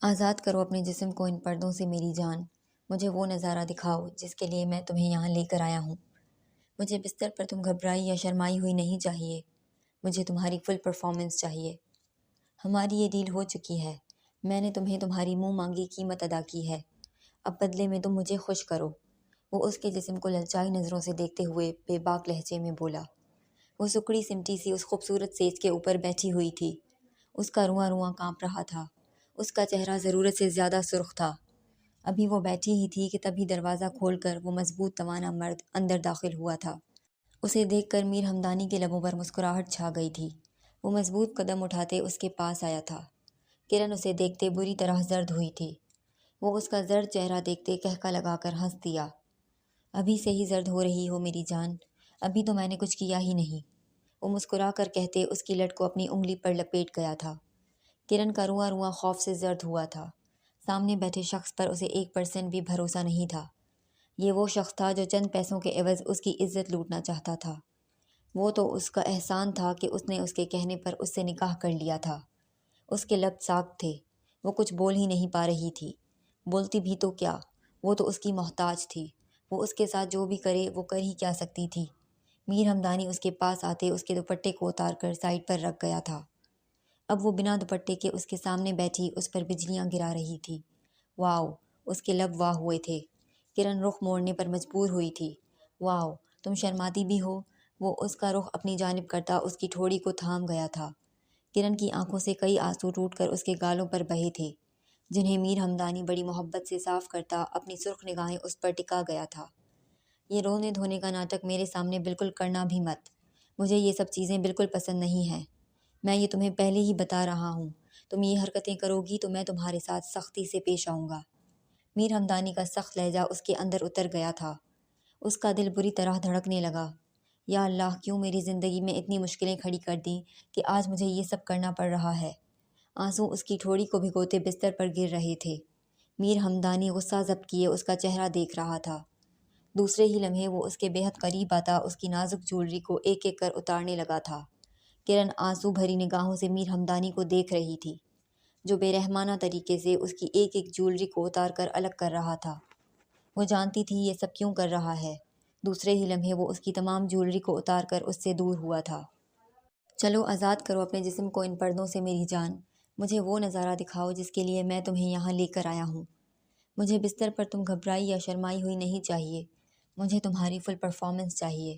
آزاد کرو اپنے جسم کو ان پردوں سے میری جان، مجھے وہ نظارہ دکھاؤ جس کے لیے میں تمہیں یہاں لے کر آیا ہوں۔ مجھے بستر پر تم گھبرائی یا شرمائی ہوئی نہیں چاہیے، مجھے تمہاری فل پرفارمنس چاہیے۔ ہماری یہ ڈیل ہو چکی ہے، میں نے تمہیں تمہاری منہ مانگی قیمت ادا کی ہے، اب بدلے میں تم مجھے خوش کرو۔ وہ اس کے جسم کو للچائی نظروں سے دیکھتے ہوئے بے باک لہجے میں بولا۔ وہ سکڑی سمٹی سی اس خوبصورت سیج کے اوپر بیٹھی ہوئی تھی، اس کا رواں رواں کانپ رہا تھا، اس کا چہرہ ضرورت سے زیادہ سرخ تھا۔ ابھی وہ بیٹھی ہی تھی کہ تبھی دروازہ کھول کر وہ مضبوط توانا مرد اندر داخل ہوا تھا۔ اسے دیکھ کر میر ہمدانی کے لبوں پر مسکراہٹ چھا گئی تھی۔ وہ مضبوط قدم اٹھاتے اس کے پاس آیا تھا۔ کرن اسے دیکھتے بری طرح زرد ہوئی تھی۔ وہ اس کا زرد چہرہ دیکھتے قہقہ لگا کر ہنس دیا۔ ابھی سے ہی زرد ہو رہی ہو میری جان، ابھی تو میں نے کچھ کیا ہی نہیں، وہ مسکرا کر کہتے اس کی لٹ کو اپنی انگلی پر لپیٹ گیا تھا۔ کرن کا رواں رواں خوف سے زرد ہوا تھا۔ سامنے بیٹھے شخص پر اسے 1% بھی بھروسہ نہیں تھا۔ یہ وہ شخص تھا جو چند پیسوں کے عوض اس کی عزت لوٹنا چاہتا تھا۔ وہ تو اس کا احسان تھا کہ اس نے اس کے کہنے پر اس سے نکاح کر لیا تھا۔ اس کے لب ساکت تھے، وہ کچھ بول ہی نہیں پا رہی تھی۔ بولتی بھی تو کیا، وہ تو اس کی محتاج تھی، وہ اس کے ساتھ جو بھی کرے وہ کر ہی کیا سکتی تھی۔ میر ہمدانی اس کے پاس آتے اس کے دوپٹے کو اتار کر سائڈ پر رکھ گیا تھا۔ اب وہ بنا دوپٹے کے اس کے سامنے بیٹھی اس پر بجلیاں گرا رہی تھی۔ واو، اس کے لب واہ ہوئے تھے۔ کرن رخ موڑنے پر مجبور ہوئی تھی۔ واو، تم شرماتی بھی ہو؟ وہ اس کا رخ اپنی جانب کرتا اس کی ٹھوڑی کو تھام گیا تھا۔ کرن کی آنکھوں سے کئی آنسو ٹوٹ کر اس کے گالوں پر بہے تھے، جنہیں میر ہمدانی بڑی محبت سے صاف کرتا اپنی سرخ نگاہیں اس پر ٹکا گیا تھا۔ یہ رونے دھونے کا ناٹک میرے سامنے بالکل کرنا بھی مت، مجھے یہ سب چیزیں بالکل پسند نہیں ہیں، میں یہ تمہیں پہلے ہی بتا رہا ہوں، تم یہ حرکتیں کرو گی تو میں تمہارے ساتھ سختی سے پیش آؤں گا۔ میر ہمدانی کا سخت لہجہ اس کے اندر اتر گیا تھا۔ اس کا دل بری طرح دھڑکنے لگا۔ یا اللہ، کیوں میری زندگی میں اتنی مشکلیں کھڑی کر دیں کہ آج مجھے یہ سب کرنا پڑ رہا ہے۔ آنسو اس کی ٹھوڑی کو بھگوتے بستر پر گر رہے تھے۔ میر ہمدانی غصہ ضبط کیے اس کا چہرہ دیکھ رہا تھا۔ دوسرے ہی لمحے وہ اس کے بے حد قریب آتا اس کی نازک جولری کو ایک ایک کر اتارنے لگا تھا۔ کرن آنسو بھری نگاہوں سے میر ہمدانی کو دیکھ رہی تھی، جو بے رحمانہ طریقے سے اس کی ایک ایک جولری کو اتار کر الگ کر رہا تھا۔ وہ جانتی تھی یہ سب کیوں کر رہا ہے۔ دوسرے ہی لمحے وہ اس کی تمام جولری کو اتار کر اس سے دور ہوا تھا۔ چلو آزاد کرو اپنے جسم کو ان پردوں سے میری جان، مجھے وہ نظارہ دکھاؤ جس کے لیے میں تمہیں یہاں لے کر آیا ہوں۔ مجھے بستر پر تم گھبرائی یا شرمائی ہوئی نہیں چاہیے، مجھے تمہاری فل پرفارمنس چاہیے۔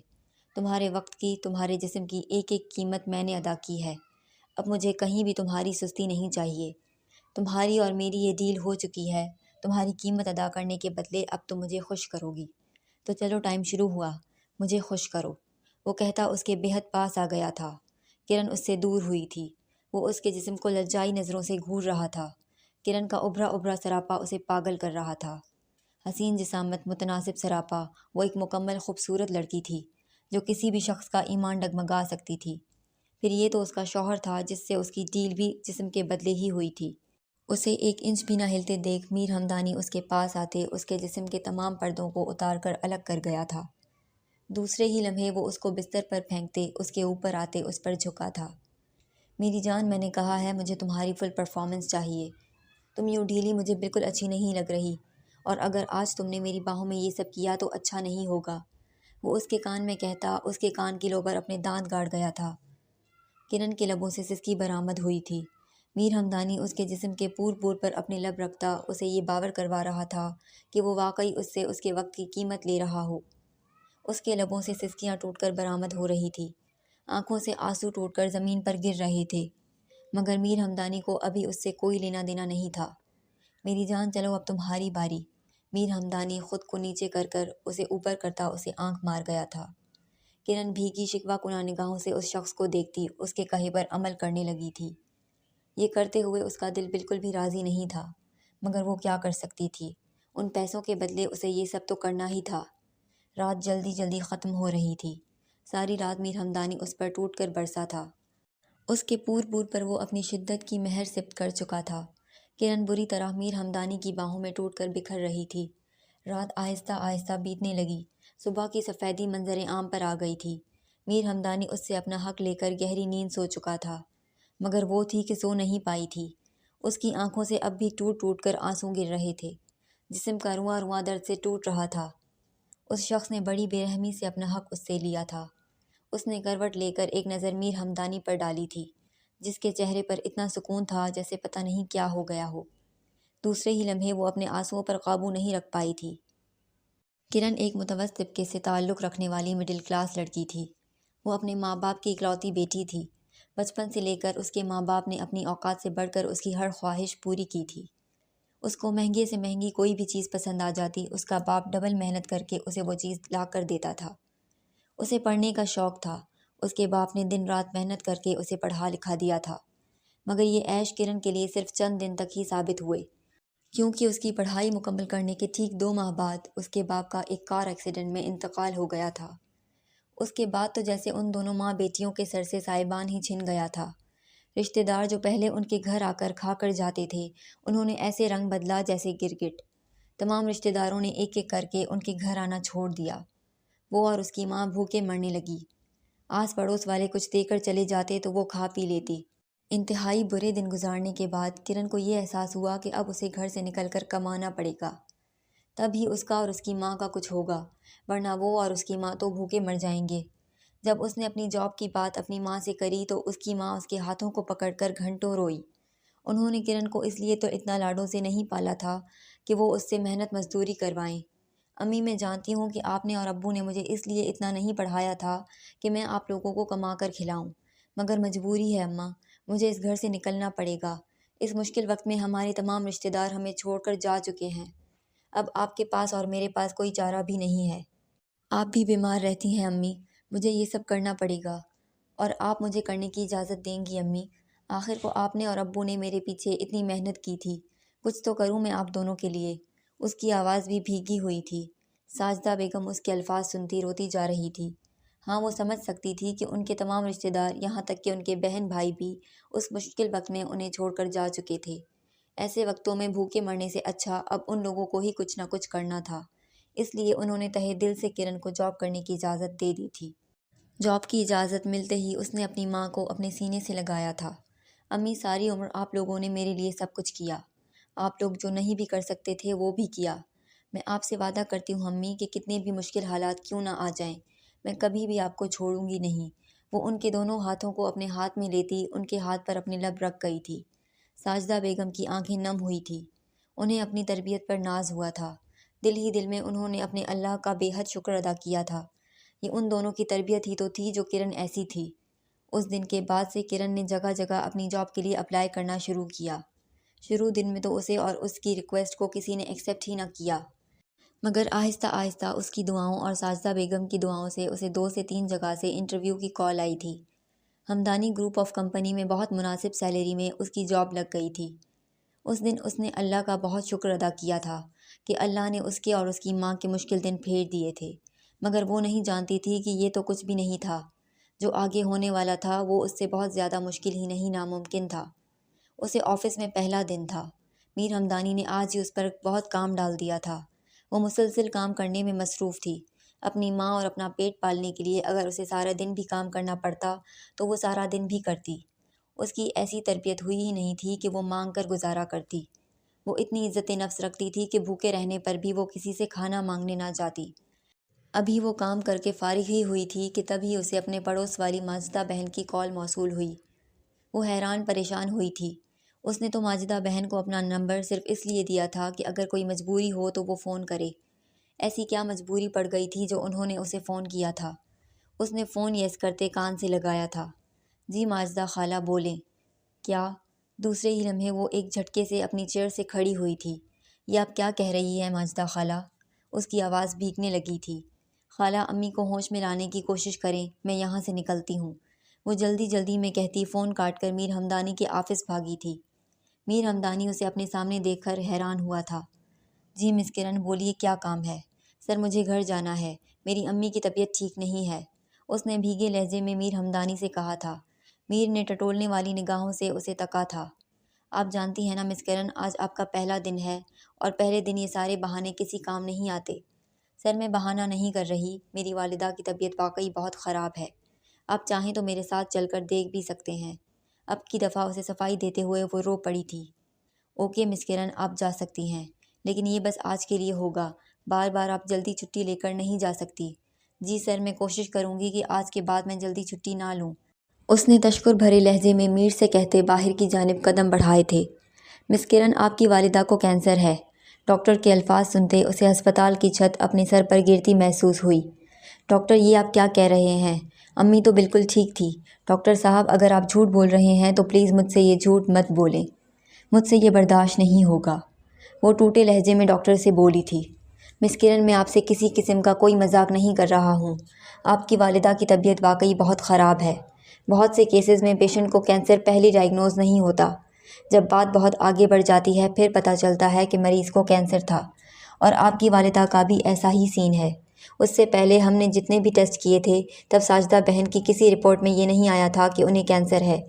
تمہارے وقت کی، تمہارے جسم کی ایک ایک قیمت میں نے ادا کی ہے، اب مجھے کہیں بھی تمہاری سستی نہیں چاہیے۔ تمہاری اور میری یہ ڈیل ہو چکی ہے، تمہاری قیمت ادا کرنے کے بدلے اب تم مجھے خوش کرو گی، تو چلو ٹائم شروع ہوا، مجھے خوش کرو۔ وہ کہتا اس کے بے حد پاس آ گیا تھا۔ کرن اس سے دور ہوئی تھی، وہ اس کے جسم کو لجائی نظروں سے گھور رہا تھا۔ کرن کا ابھرا ابھرا سراپا اسے پاگل کر رہا تھا۔ حسین جسامت، متناسب سراپا، وہ ایک مکمل خوبصورت لڑکی تھی جو کسی بھی شخص کا ایمان ڈگمگا سکتی تھی۔ پھر یہ تو اس کا شوہر تھا جس سے اس کی ڈیل بھی جسم کے بدلے ہی ہوئی تھی۔ اسے ایک انچ بھی نہ ہلتے دیکھ میر ہمدانی اس کے پاس آتے اس کے جسم کے تمام پردوں کو اتار کر الگ کر گیا تھا۔ دوسرے ہی لمحے وہ اس کو بستر پر پھینکتے اس کے اوپر آتے اس پر جھکا تھا۔ میری جان، میں نے کہا ہے مجھے تمہاری فل پرفارمنس چاہیے، تم یوں ڈھیلی مجھے بالکل اچھی نہیں لگ رہی، اور اگر آج تم نے میری باہوں میں یہ سب کیا تو اچھا نہیں ہوگا۔ وہ اس کے کان میں کہتا اس کے کان کی لو پر اپنے دانت گاڑ گیا تھا۔ کرن کے لبوں سے سسکی برآمد ہوئی تھی۔ میر ہمدانی اس کے جسم کے پور پور پر اپنے لب رکھتا اسے یہ باور کروا رہا تھا کہ وہ واقعی اس سے اس کے وقت کی قیمت لے رہا ہو۔ اس کے لبوں سے سسکیاں ٹوٹ کر برآمد ہو رہی تھی، آنکھوں سے آنسو ٹوٹ کر زمین پر گر رہے تھے، مگر میر ہمدانی کو ابھی اس سے کوئی لینا دینا نہیں تھا۔ میری جان، چلو اب تمہاری باری۔ میر ہمدانی خود کو نیچے کر کر اسے اوپر کرتا اسے آنکھ مار گیا تھا۔ کرن بھیگی شکوہ کناں نگاہوں سے اس شخص کو دیکھتی اس کے کہے پر عمل کرنے لگی تھی۔ یہ کرتے ہوئے اس کا دل بالکل بھی راضی نہیں تھا، مگر وہ کیا کر سکتی تھی، ان پیسوں کے بدلے اسے یہ سب تو کرنا ہی تھا۔ رات جلدی جلدی ختم ہو رہی تھی۔ ساری رات میر ہمدانی اس پر ٹوٹ کر برسا تھا۔ اس کے پور پور پر وہ اپنی شدت کی مہر سپت کر چکا تھا۔ کرن بری طرح میر ہمدانی کی باہوں میں ٹوٹ کر بکھر رہی تھی۔ رات آہستہ آہستہ بیتنے لگی، صبح کی سفیدی منظر عام پر آ گئی تھی۔ میر ہمدانی اس سے اپنا حق لے کر گہری نیند سو چکا تھا، مگر وہ تھی کہ سو نہیں پائی تھی۔ اس کی آنکھوں سے اب بھی ٹوٹ ٹوٹ کر آنسو گر رہے تھے، جسم کا رواں رواں درد سے ٹوٹ رہا تھا۔ اس شخص نے بڑی بے رحمی سے اپنا حق اس سے لیا تھا۔ اس نے کروٹ لے کر ایک نظر میر ہمدانی پر ڈالی تھی، جس کے چہرے پر اتنا سکون تھا جیسے پتہ نہیں کیا ہو گیا ہو۔ دوسرے ہی لمحے وہ اپنے آنسوؤں پر قابو نہیں رکھ پائی تھی۔ کرن ایک متوسط طبقے سے تعلق رکھنے والی مڈل کلاس لڑکی تھی۔ وہ اپنے ماں باپ کی اکلوتی بیٹی تھی۔ بچپن سے لے کر اس کے ماں باپ نے اپنی اوقات سے بڑھ کر اس کی ہر خواہش پوری کی تھی۔ اس کو مہنگے سے مہنگی کوئی بھی چیز پسند آ جاتی، اس کا باپ ڈبل محنت کر کے اسے وہ چیز لا کر دیتا تھا۔ اسے پڑھنے کا شوق تھا، اس کے باپ نے دن رات محنت کر کے اسے پڑھا لکھا دیا تھا، مگر یہ عیش کرن کے لیے صرف چند دن تک ہی ثابت ہوئے، کیونکہ اس کی پڑھائی مکمل کرنے کے ٹھیک 2 ماہ بعد اس کے باپ کا ایک کار ایکسیڈنٹ میں انتقال ہو گیا تھا۔ اس کے بعد تو جیسے ان دونوں ماں بیٹیوں کے سر سے سائبان ہی چھن گیا تھا۔ رشتہ دار جو پہلے ان کے گھر آ کر کھا کر جاتے تھے، انہوں نے ایسے رنگ بدلا جیسے گرگٹ۔ تمام رشتہ داروں نے ایک ایک کر کے ان کے گھر آنا چھوڑ دیا۔ وہ اور اس کی ماں بھوکے مرنے لگی۔ آس پڑوس والے کچھ دے کر چلے جاتے تو وہ کھا پی لیتی۔ انتہائی برے دن گزارنے کے بعد کرن کو یہ احساس ہوا کہ اب اسے گھر سے نکل کر کمانا پڑے گا، تب ہی اس کا اور اس کی ماں کا کچھ ہوگا، ورنہ وہ اور اس کی ماں تو بھوکے مر جائیں گے۔ جب اس نے اپنی جاب کی بات اپنی ماں سے کری تو اس کی ماں اس کے ہاتھوں کو پکڑ کر گھنٹوں روئی۔ انہوں نے کرن کو اس لیے تو اتنا لاڈوں سے نہیں پالا تھا کہ وہ اس سے محنت مزدوری کروائیں۔ امی، میں جانتی ہوں کہ آپ نے اور ابو نے مجھے اس لیے اتنا نہیں پڑھایا تھا کہ میں آپ لوگوں کو کما کر کھلاؤں، مگر مجبوری ہے اماں، مجھے اس گھر سے نکلنا پڑے گا۔ اس مشکل وقت میں ہمارے تمام رشتہ دار ہمیں چھوڑ کر جا چکے ہیں۔ اب آپ کے پاس اور میرے پاس کوئی چارہ بھی نہیں ہے۔ آپ بھی بیمار رہتی ہیں امی، مجھے یہ سب کرنا پڑے گا، اور آپ مجھے کرنے کی اجازت دیں گی امی؟ آخر کو آپ نے اور ابو نے میرے پیچھے اتنی محنت کی تھی، کچھ تو کروں میں آپ دونوں کے لیے۔ اس کی آواز بھی بھیگی ہوئی تھی۔ ساجدہ بیگم اس کے الفاظ سنتی روتی جا رہی تھی۔ ہاں، وہ سمجھ سکتی تھی کہ ان کے تمام رشتہ دار، یہاں تک کہ ان کے بہن بھائی بھی اس مشکل وقت میں انہیں چھوڑ کر جا چکے تھے۔ ایسے وقتوں میں بھوکے مرنے سے اچھا اب ان لوگوں کو ہی کچھ نہ کچھ کرنا تھا۔ اس لیے انہوں نے تہہ دل سے کرن کو جاب کرنے کی اجازت دے دی تھی۔ جاب کی اجازت ملتے ہی اس نے اپنی ماں کو اپنے سینے سے لگایا تھا۔ امی، ساری عمر آپ لوگوں نے میرے لیے سب کچھ کیا۔ آپ لوگ جو نہیں بھی کر سکتے تھے وہ بھی کیا۔ میں آپ سے وعدہ کرتی ہوں امی کہ کتنے بھی مشکل حالات کیوں نہ آ جائیں، میں کبھی بھی آپ کو چھوڑوں گی نہیں۔ وہ ان کے دونوں ہاتھوں کو اپنے ہاتھ میں لیتی ان کے ہاتھ پر اپنے لب رکھ گئی تھی۔ ساجدہ بیگم کی آنکھیں نم ہوئی تھیں۔ انہیں اپنی تربیت پر ناز ہوا تھا۔ دل ہی دل میں انہوں نے اپنے اللہ کا بے حد شکر ادا کیا تھا۔ یہ ان دونوں کی تربیت ہی تو تھی جو کرن ایسی تھی۔ اس دن کے بعد سے کرن نے جگہ جگہ اپنی جاب کے لیے اپلائی کرنا شروع کیا۔ شروع دن میں تو اسے اور اس کی ریکویسٹ کو کسی نے ایکسیپٹ ہی نہ کیا، مگر آہستہ آہستہ اس کی دعاؤں اور ساجدہ بیگم کی دعاؤں سے اسے 2 سے 3 جگہ سے انٹرویو کی کال آئی تھی۔ ہمدانی گروپ آف کمپنی میں بہت مناسب سیلری میں اس کی جاب لگ گئی تھی۔ اس دن اس نے اللہ کا بہت شکر ادا کیا تھا کہ اللہ نے اس کے اور اس کی ماں کے مشکل دن پھیر دیے تھے، مگر وہ نہیں جانتی تھی کہ یہ تو کچھ بھی نہیں تھا۔ جو آگے ہونے والا تھا وہ اس سے بہت زیادہ مشکل ہی نہیں ناممکن تھا۔ اسے آفس میں پہلا دن تھا۔ میر ہمدانی نے آج ہی اس پر بہت کام ڈال دیا تھا۔ وہ مسلسل کام کرنے میں مصروف تھی۔ اپنی ماں اور اپنا پیٹ پالنے کے لیے اگر اسے سارا دن بھی کام کرنا پڑتا تو وہ سارا دن بھی کرتی۔ اس کی ایسی تربیت ہوئی ہی نہیں تھی کہ وہ مانگ کر گزارا کرتی۔ وہ اتنی عزت نفس رکھتی تھی کہ بھوکے رہنے پر بھی وہ کسی سے کھانا مانگنے نہ جاتی۔ ابھی وہ کام کر کے فارغ ہی ہوئی تھی کہ تبھی اسے اپنے پڑوس والی ماجدہ بہن کی کال موصول ہوئی۔ وہ حیران پریشان ہوئی تھی۔ اس نے تو ماجدہ بہن کو اپنا نمبر صرف اس لیے دیا تھا کہ اگر کوئی مجبوری ہو تو وہ فون کرے۔ ایسی کیا مجبوری پڑ گئی تھی جو انہوں نے اسے فون کیا تھا؟ اس نے فون یس کرتے کان سے لگایا تھا۔ جی ماجدہ خالہ بولیں۔ کیا؟ دوسرے ہی لمحے وہ ایک جھٹکے سے اپنی چیئر سے کھڑی ہوئی تھی۔ یہ آپ کیا کہہ رہی ہیں ماجدہ خالہ؟ اس کی آواز بھیگنے لگی تھی۔ خالہ، امی کو ہوش میں لانے کی کوشش کریں، میں یہاں سے نکلتی ہوں، وہ جلدی جلدی میں کہتی فون کاٹ کر میر ہمدانی کے آفس بھاگی تھی۔ میر ہمدانی اسے اپنے سامنے دیکھ کر حیران ہوا تھا۔ جی مس کرن، بولیے کیا کام ہے؟ سر، مجھے گھر جانا ہے، میری امی کی طبیعت ٹھیک نہیں ہے، اس نے بھیگے لہجے میں میر ہمدانی سے کہا تھا۔ میر نے ٹٹولنے والی نگاہوں سے اسے تکا تھا۔ آپ جانتی ہیں نا مس کرن، آج آپ کا پہلا دن ہے، اور پہلے دن یہ سارے بہانے کسی کام نہیں آتے۔ سر، میں بہانہ نہیں کر رہی، میری والدہ کی طبیعت واقعی بہت خراب ہے، آپ چاہیں تو میرے ساتھ چل کر دیکھ بھی سکتے ہیں۔ اب کی دفعہ اسے صفائی دیتے ہوئے وہ رو پڑی تھی۔ اوکے مس کرن، آپ جا سکتی ہیں، لیکن یہ بس آج کے لیے ہوگا، بار بار آپ جلدی چھٹی لے کر نہیں جا سکتی۔ جی سر، میں کوشش کروں گی کہ آج کے بعد میں جلدی چھٹی نہ لوں، اس نے تشکر بھرے لہجے میں میر سے کہتے باہر کی جانب قدم بڑھائے تھے۔ مس کرن، آپ کی والدہ کو کینسر ہے۔ ڈاکٹر کے الفاظ سنتے اسے ہسپتال کی چھت اپنے سر پر گرتی محسوس ہوئی۔ ڈاکٹر، یہ آپ کیا کہہ رہے ہیں؟ امی تو بالکل ٹھیک تھی۔ ڈاکٹر صاحب، اگر آپ جھوٹ بول رہے ہیں تو پلیز مجھ سے یہ جھوٹ مت بولیں، مجھ سے یہ برداشت نہیں ہوگا، وہ ٹوٹے لہجے میں ڈاکٹر سے بولی تھی۔ مس کرن، میں آپ سے کسی قسم کا کوئی مذاق نہیں کر رہا ہوں۔ آپ کی والدہ کی طبیعت واقعی بہت خراب ہے۔ بہت سے کیسز میں پیشنٹ کو کینسر پہلے ڈائگنوز نہیں ہوتا، جب بات بہت آگے بڑھ جاتی ہے پھر پتہ چلتا ہے کہ مریض کو کینسر تھا، اور آپ کی والدہ کا بھی ایسا ہی سین ہے۔ اس سے پہلے ہم نے جتنے بھی ٹیسٹ کیے تھے تب ساجدہ بہن کی کسی رپورٹ میں یہ نہیں آیا تھا کہ انہیں کینسر ہے۔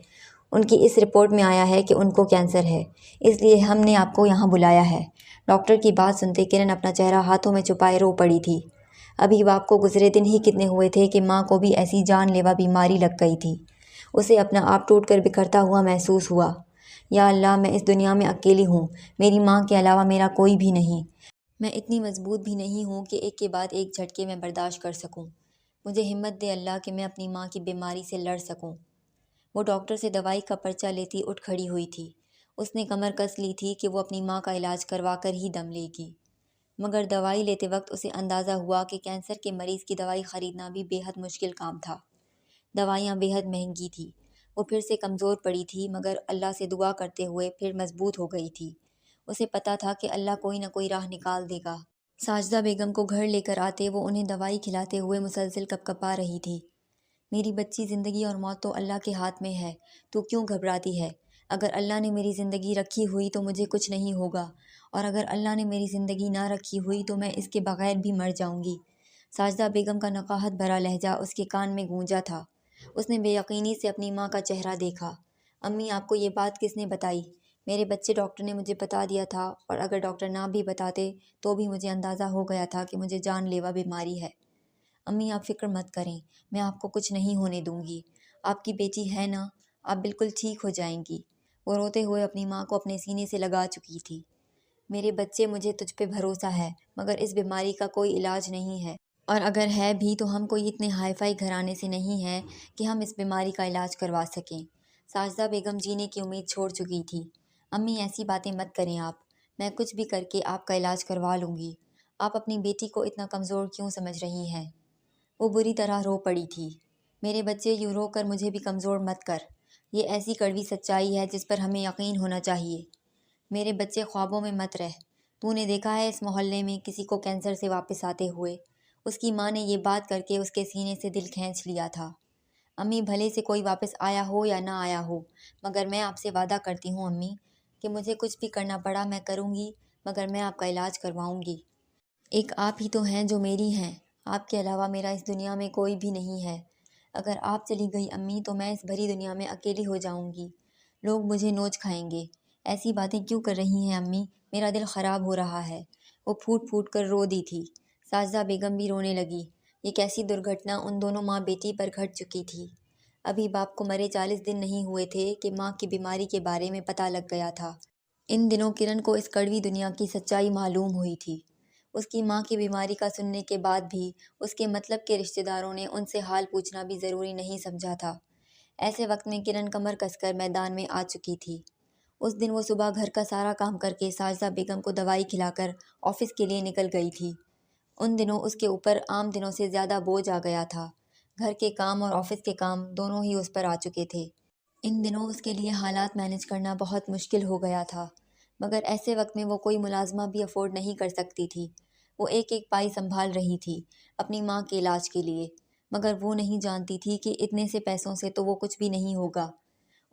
ان کی اس رپورٹ میں آیا ہے کہ ان کو کینسر ہے، اس لیے ہم نے آپ کو یہاں بلایا ہے۔ ڈاکٹر کی بات سنتے کرن اپنا چہرہ ہاتھوں میں چھپائے رو پڑی تھی۔ ابھی باپ کو گزرے دن ہی کتنے ہوئے تھے کہ ماں کو بھی ایسی جان لیوا بیماری لگ گئی تھی۔ اسے اپنا آپ ٹوٹ کر بکھرتا ہوا محسوس ہوا۔ یا اللہ، میں اس دنیا میں اکیلی ہوں، میری ماں کے علاوہ میرا کوئی بھی نہیں۔ میں اتنی مضبوط بھی نہیں ہوں کہ ایک کے بعد ایک جھٹکے میں برداشت کر سکوں۔ مجھے ہمت دے اللہ کہ میں اپنی ماں کی بیماری سے لڑ سکوں۔ وہ ڈاکٹر سے دوائی کا پرچہ لیتی اٹھ کھڑی ہوئی تھی۔ اس نے کمر کس لی تھی کہ وہ اپنی ماں کا علاج کروا کر ہی دم لے گی، مگر دوائی لیتے وقت اسے اندازہ ہوا کہ کینسر کے مریض کی دوائی خریدنا بھی بے حد مشکل کام تھا۔ دوائیاں بے حد مہنگی تھی۔ وہ پھر سے کمزور پڑی تھی، مگر اللہ سے دعا کرتے ہوئے پھر مضبوط ہو گئی تھی۔ اسے پتہ تھا کہ اللہ کوئی نہ کوئی راہ نکال دے گا۔ ساجدہ بیگم کو گھر لے کر آتے وہ انہیں دوائی کھلاتے ہوئے مسلسل کپکپا رہی تھی۔ میری بچی، زندگی اور موت تو اللہ کے ہاتھ میں ہے، تو کیوں گھبراتی ہے؟ اگر اللہ نے میری زندگی رکھی ہوئی تو مجھے کچھ نہیں ہوگا، اور اگر اللہ نے میری زندگی نہ رکھی ہوئی تو میں اس کے بغیر بھی مر جاؤں گی۔ ساجدہ بیگم کا نقاہت بھرا لہجہ اس کے کان میں گونجا تھا۔ اس نے بے یقینی سے اپنی ماں کا چہرہ دیکھا۔ امی، آپ کو یہ بات کس نے بتائی؟ میرے بچے، ڈاکٹر نے مجھے بتا دیا تھا، اور اگر ڈاکٹر نہ بھی بتاتے تو بھی مجھے اندازہ ہو گیا تھا کہ مجھے جان لیوا بیماری ہے۔ امی، آپ فکر مت کریں، میں آپ کو کچھ نہیں ہونے دوں گی۔ آپ کی بیٹی ہے نا، آپ بالکل ٹھیک ہو جائیں گی۔ وہ روتے ہوئے اپنی ماں کو اپنے سینے سے لگا چکی تھی۔ میرے بچے، مجھے تجھ پہ بھروسہ ہے، مگر اس بیماری کا کوئی علاج نہیں ہے، اور اگر ہے بھی تو ہم کوئی اتنے ہائی فائی گھرانے سے نہیں ہیں کہ ہم اس بیماری کا علاج کروا سکیں۔ ساجدہ بیگم جینے کی امید چھوڑ چکی تھی۔ امی، ایسی باتیں مت کریں آپ، میں کچھ بھی کر کے آپ کا علاج کروا لوں گی۔ آپ اپنی بیٹی کو اتنا کمزور کیوں سمجھ رہی ہیں؟ وہ بری طرح رو پڑی تھی۔ میرے بچے، یوں رو کر مجھے بھی کمزور مت کر، یہ ایسی کڑوی سچائی ہے جس پر ہمیں یقین ہونا چاہیے۔ میرے بچے، خوابوں میں مت رہ۔ تو نے دیکھا ہے اس محلے میں کسی کو کینسر سے واپس آتے ہوئے؟ اس کی ماں نے یہ بات کر کے اس کے سینے سے دل کھینچ لیا تھا۔ امی، بھلے سے کوئی واپس آیا ہو یا نہ آیا ہو، مگر میں آپ سے وعدہ کرتی ہوں امی کہ مجھے کچھ بھی کرنا پڑا میں کروں گی، مگر میں آپ کا علاج کرواؤں گی۔ ایک آپ ہی تو ہیں جو میری ہیں، آپ کے علاوہ میرا اس دنیا میں کوئی بھی نہیں ہے۔ اگر آپ چلی گئی امی تو میں اس بھری دنیا میں اکیلی ہو جاؤں گی، لوگ مجھے نوچ کھائیں گے۔ ایسی باتیں کیوں کر رہی ہیں امی؟ میرا دل خراب ہو رہا ہے۔ وہ پھوٹ پھوٹ کر رو دی تھی۔ ساجدہ بیگم بھی رونے لگی۔ یہ کیسی درگھٹنا ان دونوں ماں بیٹی پر گھٹ چکی تھی۔ ابھی باپ کو مرے 40 دن نہیں ہوئے تھے کہ ماں کی بیماری کے بارے میں پتہ لگ گیا تھا۔ ان دنوں کرن کو اس کڑوی دنیا کی سچائی معلوم ہوئی تھی۔ اس کی ماں کی بیماری کا سننے کے بعد بھی اس کے مطلب کے رشتہ داروں نے ان سے حال پوچھنا بھی ضروری نہیں سمجھا تھا۔ ایسے وقت میں کرن کمر کس کر میدان میں آ چکی تھی۔ اس دن وہ صبح گھر کا سارا کام کر کے ساجدہ بیگم کو دوائی کھلا کر آفس کے لیے نکل گئی تھی۔ ان دنوں اس کے اوپر عام دنوں سے زیادہ بوجھ آ گیا تھا۔ گھر کے کام اور آفس کے کام دونوں ہی اس پر آ چکے تھے۔ ان دنوں اس کے لیے حالات مینج کرنا بہت مشکل ہو گیا تھا، مگر ایسے وقت میں وہ کوئی ملازمہ بھی افورڈ نہیں کر سکتی تھی۔ وہ ایک ایک پائی سنبھال رہی تھی اپنی ماں کے علاج کے لیے، مگر وہ نہیں جانتی تھی کہ اتنے سے پیسوں سے تو وہ کچھ بھی نہیں ہوگا۔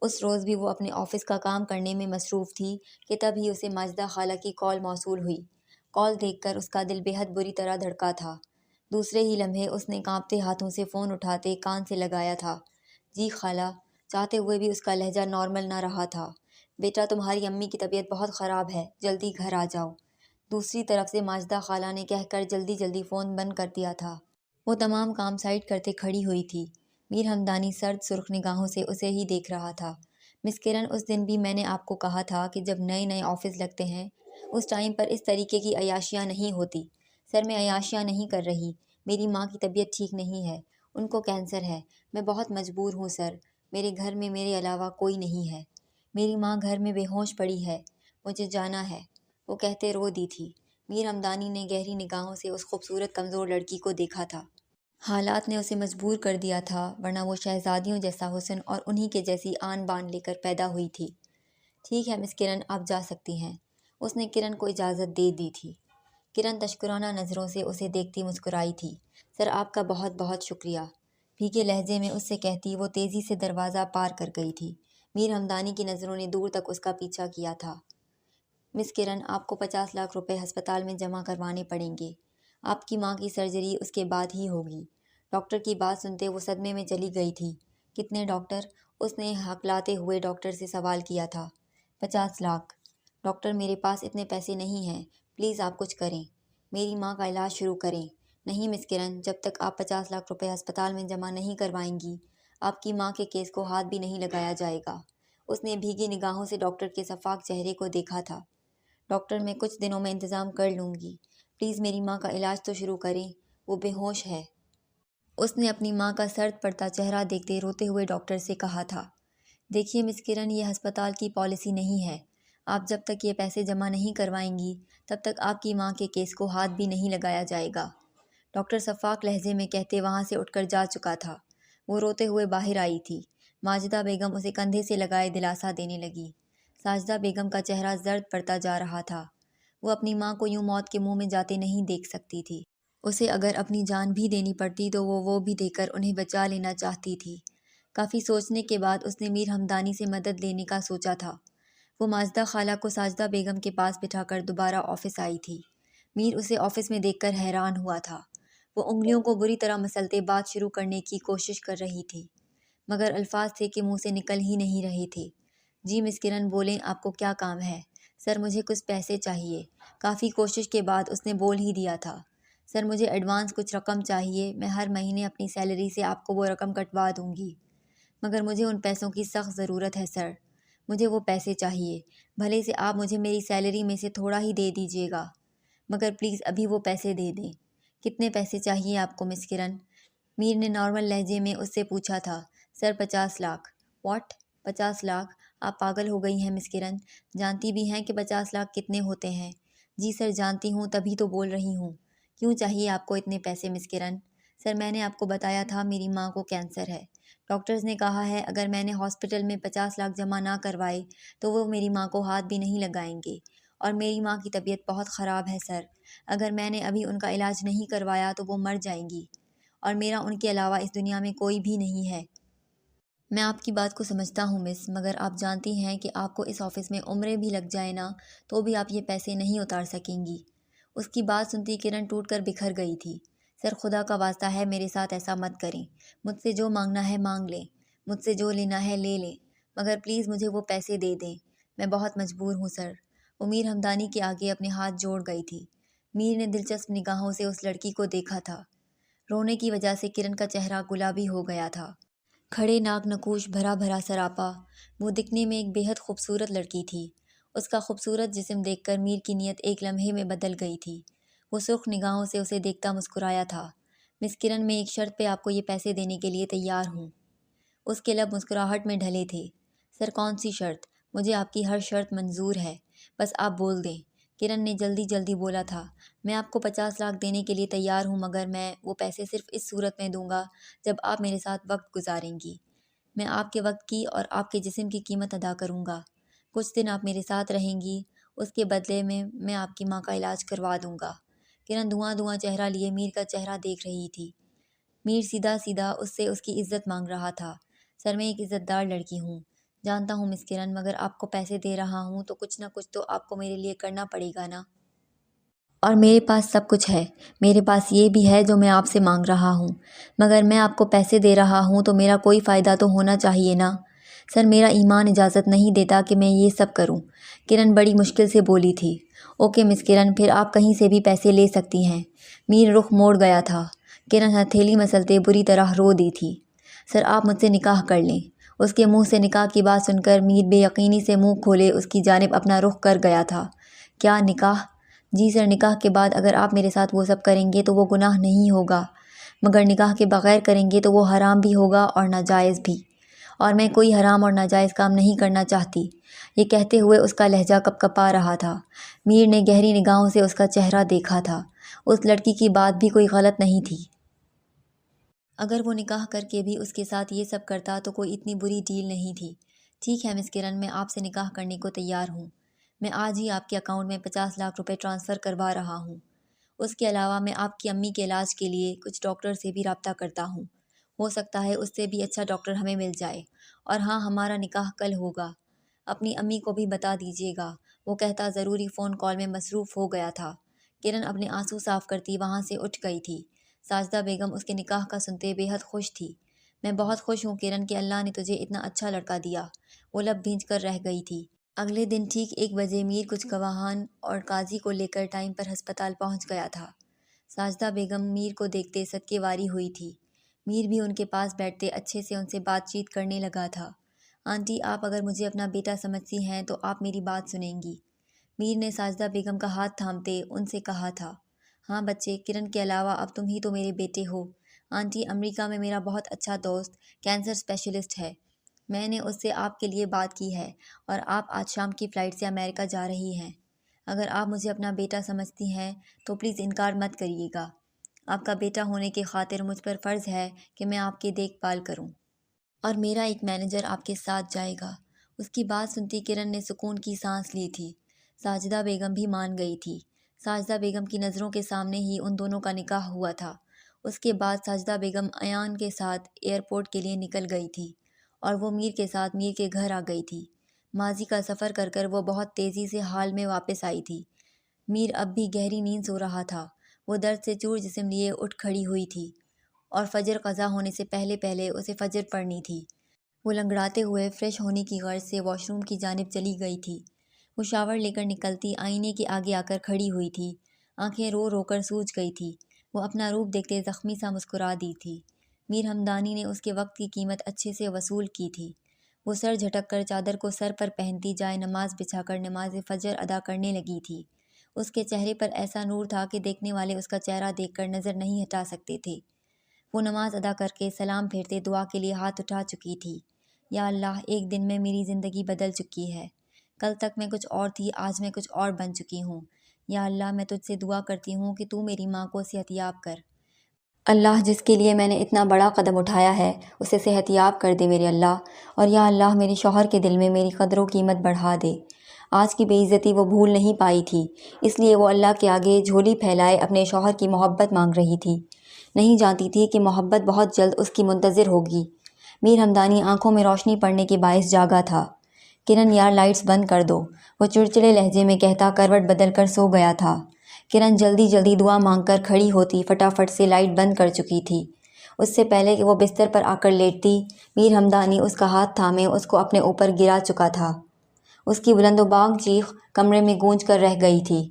اس روز بھی وہ اپنے آفس کا کام کرنے میں مصروف تھی کہ تب ہی اسے ماجدہ خالہ کی کال موصول ہوئی۔ کال دیکھ کر اس کا دل بے حد بری طرح دھڑکا تھا۔ دوسرے ہی لمحے اس نے کانپتے ہاتھوں سے فون اٹھاتے کان سے لگایا تھا۔ جی خالہ، چاہتے ہوئے بھی اس کا لہجہ نارمل نہ رہا تھا۔ بیٹا، تمہاری امی کی طبیعت بہت خراب ہے، جلدی گھر آ جاؤ۔ دوسری طرف سے ماجدہ خالہ نے کہہ کر جلدی جلدی فون بند کر دیا تھا۔ وہ تمام کام سائڈ کرتے کھڑی ہوئی تھی۔ میر ہمدانی سرد سرخ نگاہوں سے اسے ہی دیکھ رہا تھا۔ مس کرن، اس دن بھی میں نے آپ کو کہا تھا کہ جب نئے نئے آفس لگتے ہیں اس ٹائم پر اس طریقے کی عیاشیاں نہیں ہوتی۔ سر میں عیاشیاں نہیں کر رہی، میری ماں کی طبیعت ٹھیک نہیں ہے، ان کو کینسر ہے، میں بہت مجبور ہوں سر، میرے گھر میں میرے علاوہ کوئی نہیں ہے، میری ماں گھر میں بے ہوش پڑی ہے، مجھے جانا ہے، وہ کہتے رو دی تھی۔ میر ہمدانی نے گہری نگاہوں سے اس خوبصورت کمزور لڑکی کو دیکھا تھا۔ حالات نے اسے مجبور کر دیا تھا، ورنہ وہ شہزادیوں جیسا حسن اور انہی کے جیسی آن بان لے کر پیدا ہوئی تھی۔ ٹھیک ہے مس کرن، آپ جا سکتی ہیں، اس نے کرن کو اجازت دے دی تھی۔ کرن تشکرانہ نظروں سے اسے دیکھتی مسکرائی تھی۔ سر آپ کا بہت بہت شکریہ، بھیگے لہجے میں اس سے کہتی وہ تیزی سے دروازہ پار کر گئی تھی۔ میر ہمدانی کی نظروں نے دور تک اس کا پیچھا کیا تھا۔ مس کرن، آپ کو 50 لاکھ روپے ہسپتال میں جمع کروانے پڑیں گے، آپ کی ماں کی سرجری اس کے بعد ہی ہوگی۔ ڈاکٹر کی بات سنتے وہ صدمے میں چلی گئی تھی۔ کتنے ڈاکٹر؟ اس نے ہکلاتے ہوئے ڈاکٹر سے سوال کیا تھا۔ 50 لاکھ۔ ڈاکٹر میرے پاس اتنے پیسے نہیں ہیں، پلیز آپ کچھ کریں، میری ماں کا علاج شروع کریں۔ نہیں مس کرن، جب تک آپ 50 لاکھ روپے ہسپتال میں جمع نہیں کروائیں گی آپ کی ماں کے کیس کو ہاتھ بھی نہیں لگایا جائے گا۔ اس نے بھیگی نگاہوں سے ڈاکٹر کے شفاف چہرے کو دیکھا تھا۔ ڈاکٹر میں کچھ دنوں میں انتظام کر لوں گی، پلیز میری ماں کا علاج تو شروع کریں، وہ بے ہوش ہے۔ اس نے اپنی ماں کا سرد پڑتا چہرہ دیکھتے روتے ہوئے ڈاکٹر سے کہا تھا۔ دیکھیے مس کرن، یہ ہسپتال کی پالیسی نہیں ہے، آپ جب تک یہ پیسے جمع نہیں کروائیں گی تب تک آپ کی ماں کے کیس کو ہاتھ بھی نہیں لگایا جائے گا۔ ڈاکٹر شفاق لہجے میں کہتے وہاں سے اٹھ کر جا چکا تھا۔ وہ روتے ہوئے باہر آئی تھی۔ ماجدہ بیگم اسے کندھے سے لگائے دلاسا دینے لگی۔ ساجدہ بیگم کا چہرہ زرد پڑتا جا رہا تھا۔ وہ اپنی ماں کو یوں موت کے منہ میں جاتے نہیں دیکھ سکتی تھی۔ اسے اگر اپنی جان بھی دینی پڑتی تو وہ بھی دے کر انہیں بچا لینا چاہتی تھی۔ کافی سوچنے کے بعد اس نے میر ہمدانی سے مدد لینے کا سوچا تھا۔ وہ ماجدہ خالہ کو ساجدہ بیگم کے پاس بٹھا کر دوبارہ آفس آئی تھی۔ میر اسے آفس میں دیکھ کر حیران ہوا تھا۔ وہ انگلیوں کو بری طرح مسلتے بات شروع کرنے کی کوشش کر رہی تھی، مگر الفاظ تھے کہ منہ سے نکل ہی نہیں رہے تھے۔ جی مس کرن بولیں، آپ کو کیا کام ہے؟ سر مجھے کچھ پیسے چاہیے۔ کافی کوشش کے بعد اس نے بول ہی دیا تھا۔ سر مجھے ایڈوانس کچھ رقم چاہیے، میں ہر مہینے اپنی سیلری سے آپ کو وہ رقم کٹوا دوں گی، مگر مجھے ان پیسوں کی سخت ضرورت ہے سر، مجھے وہ پیسے چاہیے، بھلے سے آپ مجھے میری سیلری میں سے تھوڑا ہی دے دیجیے گا، مگر پلیز ابھی وہ پیسے دے دیں۔ کتنے پیسے چاہیے آپ کو مس کرن؟ میر نے نارمل لہجے میں اس سے پوچھا تھا۔ سر 50 لاکھ۔ واٹ؟ 50 لاکھ؟ آپ پاگل ہو گئی ہیں مس کرن، جانتی بھی ہیں کہ 50 لاکھ کتنے ہوتے ہیں؟ جی سر جانتی ہوں، تبھی تو بول رہی ہوں۔ کیوں چاہیے آپ کو اتنے پیسے مس کرن؟ سر میں نے آپ کو بتایا تھا میری ماں کو کینسر ہے، ڈاکٹرز نے کہا ہے اگر میں نے ہاسپٹل میں 50 لاکھ جمع نہ کروائے تو وہ میری ماں کو ہاتھ بھی نہیں لگائیں گے، اور میری ماں کی طبیعت بہت خراب ہے سر، اگر میں نے ابھی ان کا علاج نہیں کروایا تو وہ مر جائیں گی، اور میرا ان کے علاوہ اس دنیا میں کوئی بھی نہیں ہے۔ میں آپ کی بات کو سمجھتا ہوں مس، مگر آپ جانتی ہیں کہ آپ کو اس آفس میں عمریں بھی لگ جائے نا تو بھی آپ یہ پیسے نہیں اتار سکیں گی۔ اس کی بات سنتی کرن ٹوٹ کر بکھر گئی تھی۔ سر خدا کا واسطہ ہے میرے ساتھ ایسا مت کریں، مجھ سے جو مانگنا ہے مانگ لیں، مجھ سے جو لینا ہے لے لیں، مگر پلیز مجھے وہ پیسے دے دیں، میں بہت مجبور ہوں سر۔ وہ میر ہمدانی کے آگے اپنے ہاتھ جوڑ گئی تھی۔ میر نے دلچسپ نگاہوں سے اس لڑکی کو دیکھا تھا۔ رونے کی وجہ سے کرن کا چہرہ گلابی ہو گیا تھا۔ کھڑے ناک نکوش بھرا بھرا سراپا، وہ دکھنے میں ایک بے حد خوبصورت لڑکی تھی۔ اس کا خوبصورت جسم دیکھ کر میر کی نیت ایک لمحے میں بدل گئی تھی۔ وہ سرخ نگاہوں سے اسے دیکھتا مسکرایا تھا۔ مس کرن میں ایک شرط پہ آپ کو یہ پیسے دینے کے لیے تیار ہوں۔ اس کے لب مسکراہٹ میں ڈھلے تھے۔ سر کون سی شرط؟ مجھے آپ کی ہر شرط منظور ہے، بس آپ بول دیں۔ کرن نے جلدی جلدی بولا تھا۔ میں آپ کو 50 لاکھ دینے کے لیے تیار ہوں، مگر میں وہ پیسے صرف اس صورت میں دوں گا جب آپ میرے ساتھ وقت گزاریں گی۔ میں آپ کے وقت کی اور آپ کے جسم کی قیمت ادا کروں گا۔ کچھ دن آپ میرے ساتھ رہیں گی، اس کے بدلے میں آپ کی ماں کا علاج کروا دوں گا۔ کرن دھواں دھواں چہرہ لیے میر کا چہرہ دیکھ رہی تھی۔ میر سیدھا سیدھا اس سے اس کی عزت مانگ رہا تھا۔ سر میں ایک عزت دار لڑکی ہوں، جانتا ہوں مس کرن، مگر آپ کو پیسے دے رہا ہوں تو کچھ نہ کچھ تو آپ کو میرے لیے کرنا پڑے گا نا۔ اور میرے پاس سب کچھ ہے، میرے پاس یہ بھی ہے جو میں آپ سے مانگ رہا ہوں، مگر میں آپ کو پیسے دے رہا ہوں تو میرا کوئی فائدہ تو ہونا چاہیے نا۔ سر میرا ایمان اجازت نہیں دیتا کہ میں یہ سب کروں، کرن بڑی مشکل سے بولی تھی۔ اوکے مس کرن، پھر آپ کہیں سے بھی پیسے لے سکتی ہیں۔ میر رخ موڑ گیا تھا۔ کرن ہتھیلی مسلتے بری طرح رو دی تھی۔ سر آپ مجھ سے نکاح کر لیں، اس کے منہ سے نکاح کی بات سن کر میر بے یقینی سے منہ کھولے اس کی جانب اپنا رخ کر گیا تھا۔ کیا نکاح؟ جی سر، نکاح کے بعد اگر آپ میرے ساتھ وہ سب کریں گے تو وہ گناہ نہیں ہوگا، مگر نکاح کے بغیر کریں گے تو وہ حرام بھی ہوگا اور ناجائز بھی، اور میں کوئی حرام اور ناجائز کام نہیں کرنا چاہتی۔ یہ کہتے ہوئے اس کا لہجہ کپکپا رہا تھا۔ میر نے گہری نگاہوں سے اس کا چہرہ دیکھا تھا۔ اس لڑکی کی بات بھی کوئی غلط نہیں تھی۔ اگر وہ نکاح کر کے بھی اس کے ساتھ یہ سب کرتا تو کوئی اتنی بری ڈیل نہیں تھی۔ ٹھیک ہے مس کرن، میں آپ سے نکاح کرنے کو تیار ہوں۔ میں آج ہی آپ کے اکاؤنٹ میں 50 لاکھ روپے ٹرانسفر کروا رہا ہوں۔ اس کے علاوہ میں آپ کی امی کے علاج کے لیے کچھ ڈاکٹر سے بھی رابطہ کرتا ہوں، ہو سکتا ہے اس سے بھی اچھا ڈاکٹر ہمیں مل جائے۔ اور ہاں، ہمارا نکاح کل ہوگا۔ اپنی امی کو بھی بتا دیجیے گا۔ وہ کہتا ضروری فون کال میں مصروف ہو گیا تھا۔ کرن اپنے آنسو صاف کرتی وہاں سے اٹھ گئی تھی۔ ساجدہ بیگم اس کے نکاح کا سنتے بے حد خوش تھی۔ میں بہت خوش ہوں کرن کہ اللہ نے تجھے اتنا اچھا لڑکا دیا، وہ لب بھینچ کر رہ گئی تھی۔ اگلے دن ٹھیک 1 بجے میر کچھ گواہان اور قاضی کو لے کر ٹائم پر ہسپتال پہنچ گیا تھا۔ ساجدہ بیگم میر کو دیکھتے صدقے واری ہوئی تھی۔ میر بھی ان کے پاس بیٹھتے اچھے سے ان سے بات چیت کرنے لگا تھا۔ آنٹی، آپ اگر مجھے اپنا بیٹا سمجھتی ہیں تو آپ میری بات سنیں گی۔ میر نے ساجدہ بیگم کا ہاتھ تھامتے ان سے کہا تھا۔ ہاں بچے، کرن کے علاوہ اب تم ہی تو میرے بیٹے ہو۔ آنٹی، امریکہ میں میرا بہت اچھا دوست کینسر اسپیشلسٹ ہے، میں نے اس سے آپ کے لیے بات کی ہے اور آپ آج شام کی فلائٹ سے امریکہ جا رہی ہیں۔ اگر آپ مجھے اپنا بیٹا سمجھتی ہیں تو پلیز انکار مت کریے گا۔ آپ کا بیٹا ہونے کی خاطر مجھ پر فرض ہے کہ میں آپ کی دیکھ بھال کروں، اور میرا ایک مینیجر آپ کے ساتھ جائے گا۔ اس کی بات سنتی کرن نے سکون کی سانس لی تھی۔ ساجدہ بیگم بھی مان گئی تھی۔ ساجدہ بیگم کی نظروں کے سامنے ہی ان دونوں کا نکاح ہوا تھا۔ اس کے بعد ساجدہ بیگم ایان کے ساتھ ایئرپورٹ کے لیے نکل گئی تھی اور وہ میر کے ساتھ میر کے گھر آ گئی تھی۔ ماضی کا سفر کر کر وہ بہت تیزی سے حال میں واپس آئی تھی۔ میر اب بھی گہری نیند سو رہا تھا۔ وہ درد سے چور جسم لیے اٹھ کھڑی ہوئی تھی اور فجر قضا ہونے سے پہلے پہلے اسے فجر پڑھنی تھی۔ وہ لنگڑاتے ہوئے فریش ہونے کی غرض سے واش روم کی جانب چلی گئی تھی۔ وہ شاور لے کر نکلتی آئینے کے آگے آ کر کھڑی ہوئی تھی۔ آنکھیں رو رو کر سوج گئی تھی۔ وہ اپنا روپ دیکھتے زخمی سا مسکرا دی تھی۔ میر ہمدانی نے اس کے وقت کی قیمت اچھے سے وصول کی تھی۔ وہ سر جھٹک کر چادر کو سر پر پہنتی جائے نماز بچھا کر نماز فجر ادا کرنے لگی تھی۔ اس کے چہرے پر ایسا نور تھا کہ دیکھنے والے اس کا چہرہ دیکھ کر نظر نہیں ہٹا سکتے تھے۔ وہ نماز ادا کر کے سلام پھیرتے دعا کے لیے ہاتھ اٹھا چکی تھی۔ یا اللہ، ایک دن میں میری زندگی بدل چکی ہے۔ کل تک میں کچھ اور تھی، آج میں کچھ اور بن چکی ہوں۔ یا اللہ، میں تجھ سے دعا کرتی ہوں کہ تو میری ماں کو صحت یاب کر۔ اللہ، جس کے لیے میں نے اتنا بڑا قدم اٹھایا ہے اسے صحت یاب کر دے میرے اللہ۔ اور یا اللہ، میرے شوہر کے دل میں میری قدر و قیمت بڑھا دے۔ آج کی بے عزتی وہ بھول نہیں پائی تھی، اس لیے وہ اللہ کے آگے جھولی پھیلائے اپنے شوہر کی محبت مانگ رہی تھی۔ نہیں جانتی تھی کہ محبت بہت جلد اس کی منتظر ہوگی۔ میر ہمدانی آنکھوں میں روشنی پڑنے کے باعث جاگا تھا۔ کرن یار، لائٹس بند کر دو، وہ چڑچڑے لہجے میں کہتا کروٹ بدل کر سو گیا تھا۔ کرن جلدی جلدی دعا مانگ کر کھڑی ہوتی فٹافٹ سے لائٹ بند کر چکی تھی۔ اس سے پہلے کہ وہ بستر پر آ کر لیٹتی، میر ہمدانی اس کا ہاتھ تھامے اس کو اپنے اوپر گرا چکا تھا۔ اس کی بلند و بانگ چیخ کمرے میں گونج کر رہ گئی تھی۔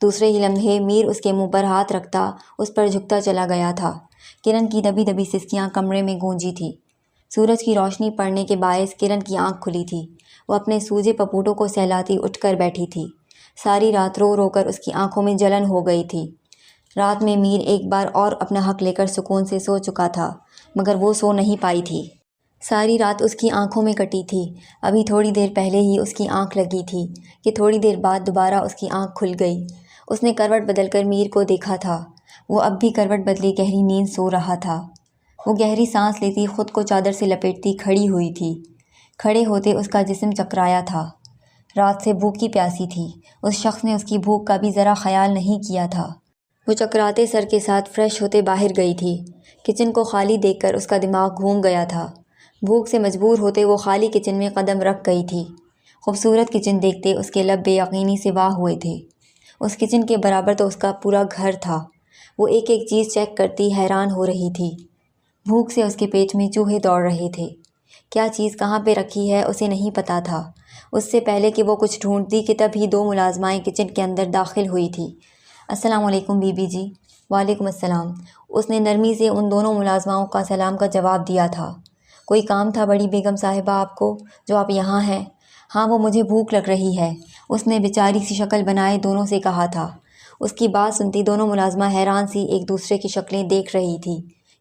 دوسرے ہی لمحے میر اس کے منہ پر ہاتھ رکھتا اس پر جھکتا چلا گیا تھا۔ کرن کی دبی دبی سسکیاں کمرے میں گونجی تھی۔ سورج کی روشنی پڑنے کے باعث کرن کی آنکھ کھلی تھی۔ وہ اپنے سوجے پپوٹوں کو سہلاتی اٹھ کر بیٹھی تھی۔ ساری رات رو رو کر اس کی آنکھوں میں جلن ہو گئی تھی۔ رات میں میر ایک بار اور اپنا حق لے کر سکون سے سو چکا تھا، مگر وہ سو نہیں پائی تھی۔ ساری رات اس کی آنکھوں میں کٹی تھی۔ ابھی تھوڑی دیر پہلے ہی اس کی آنکھ لگی تھی کہ تھوڑی دیر بعد دوبارہ اس کی آنکھ کھل گئی۔ اس نے کروٹ بدل کر میر کو دیکھا تھا۔ وہ اب بھی کروٹ بدلے گہری نیند سو رہا تھا۔ وہ گہری سانس لیتی خود کو چادر سے لپیٹتی کھڑی ہوئی تھی۔ کھڑے ہوتے اس کا جسم چکرایا تھا۔ رات سے بھوکی پیاسی تھی۔ اس شخص نے اس کی بھوک کا بھی ذرا خیال نہیں کیا تھا۔ وہ چکراتے سر کے ساتھ فریش ہوتے باہر گئی تھی۔ کچن کو خالی دیکھ کر اس کا دماغ گھوم گیا تھا۔ بھوک سے مجبور ہوتے وہ خالی کچن میں قدم رکھ گئی تھی۔ خوبصورت کچن دیکھتے اس کے لب بے یقینی سے واہ ہوئے تھے۔ اس کچن کے برابر تو اس کا پورا گھر تھا۔ وہ ایک ایک چیز چیک کرتی حیران ہو رہی تھی۔ بھوک سے اس کے پیٹ میں چوہے دوڑ رہے تھے۔ کیا چیز کہاں پہ رکھی ہے اسے نہیں پتا تھا۔ اس سے پہلے کہ وہ کچھ ڈھونڈتی کہ تب ہی 2 ملازمائیں کچن کے اندر داخل ہوئی تھی۔ السلام علیکم بی بی جی۔ وعلیکم السلام۔ اس نے نرمی سے ان دونوں ملازماؤں کا سلام کا جواب دیا تھا۔ کوئی کام تھا بڑی بیگم صاحبہ آپ کو جو آپ یہاں ہیں؟ ہاں، وہ مجھے بھوک لگ رہی ہے، اس نے بیچاری سی شکل بنائے دونوں سے کہا تھا۔ اس کی بات سنتی دونوں ملازمہ حیران سی ایک دوسرے کی شکلیں دیکھ رہی تھی۔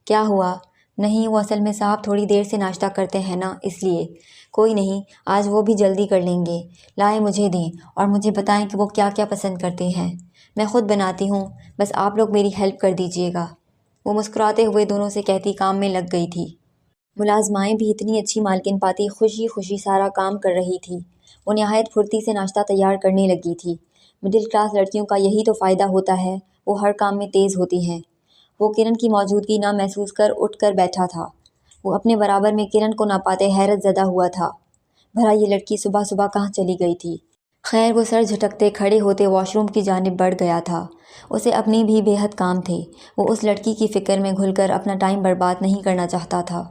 کیا ہوا؟ نہیں، وہ اصل میں صاحب تھوڑی دیر سے ناشتہ کرتے ہیں نا، اس لیے۔ کوئی نہیں، آج وہ بھی جلدی کر لیں گے۔ لائیں مجھے دیں اور مجھے بتائیں کہ وہ کیا کیا پسند کرتے ہیں، میں خود بناتی ہوں، بس آپ لوگ میری ہیلپ کر دیجیے گا۔ وہ مسکراتے ہوئے دونوں سے کہتی کام میں لگ گئی تھی۔ ملازمائیں بھی اتنی اچھی مالکن پاتی خوشی خوشی سارا کام کر رہی تھی۔ وہ نہایت پھرتی سے ناشتہ تیار کرنے لگی تھی۔ مڈل کلاس لڑکیوں کا یہی تو فائدہ ہوتا ہے، وہ ہر کام میں تیز ہوتی ہیں۔ وہ کرن کی موجودگی نہ محسوس کر اٹھ کر بیٹھا تھا۔ وہ اپنے برابر میں کرن کو نہ پاتے حیرت زدہ ہوا تھا۔ بھلا یہ لڑکی صبح صبح کہاں چلی گئی تھی؟ خیر، وہ سر جھٹکتے کھڑے ہوتے واش روم کی جانب بڑھ گیا تھا۔ اسے اپنے بھی بے حد کام تھے۔ وہ اس لڑکی کی فکر میں گھل کر اپنا ٹائم برباد نہیں کرنا چاہتا تھا۔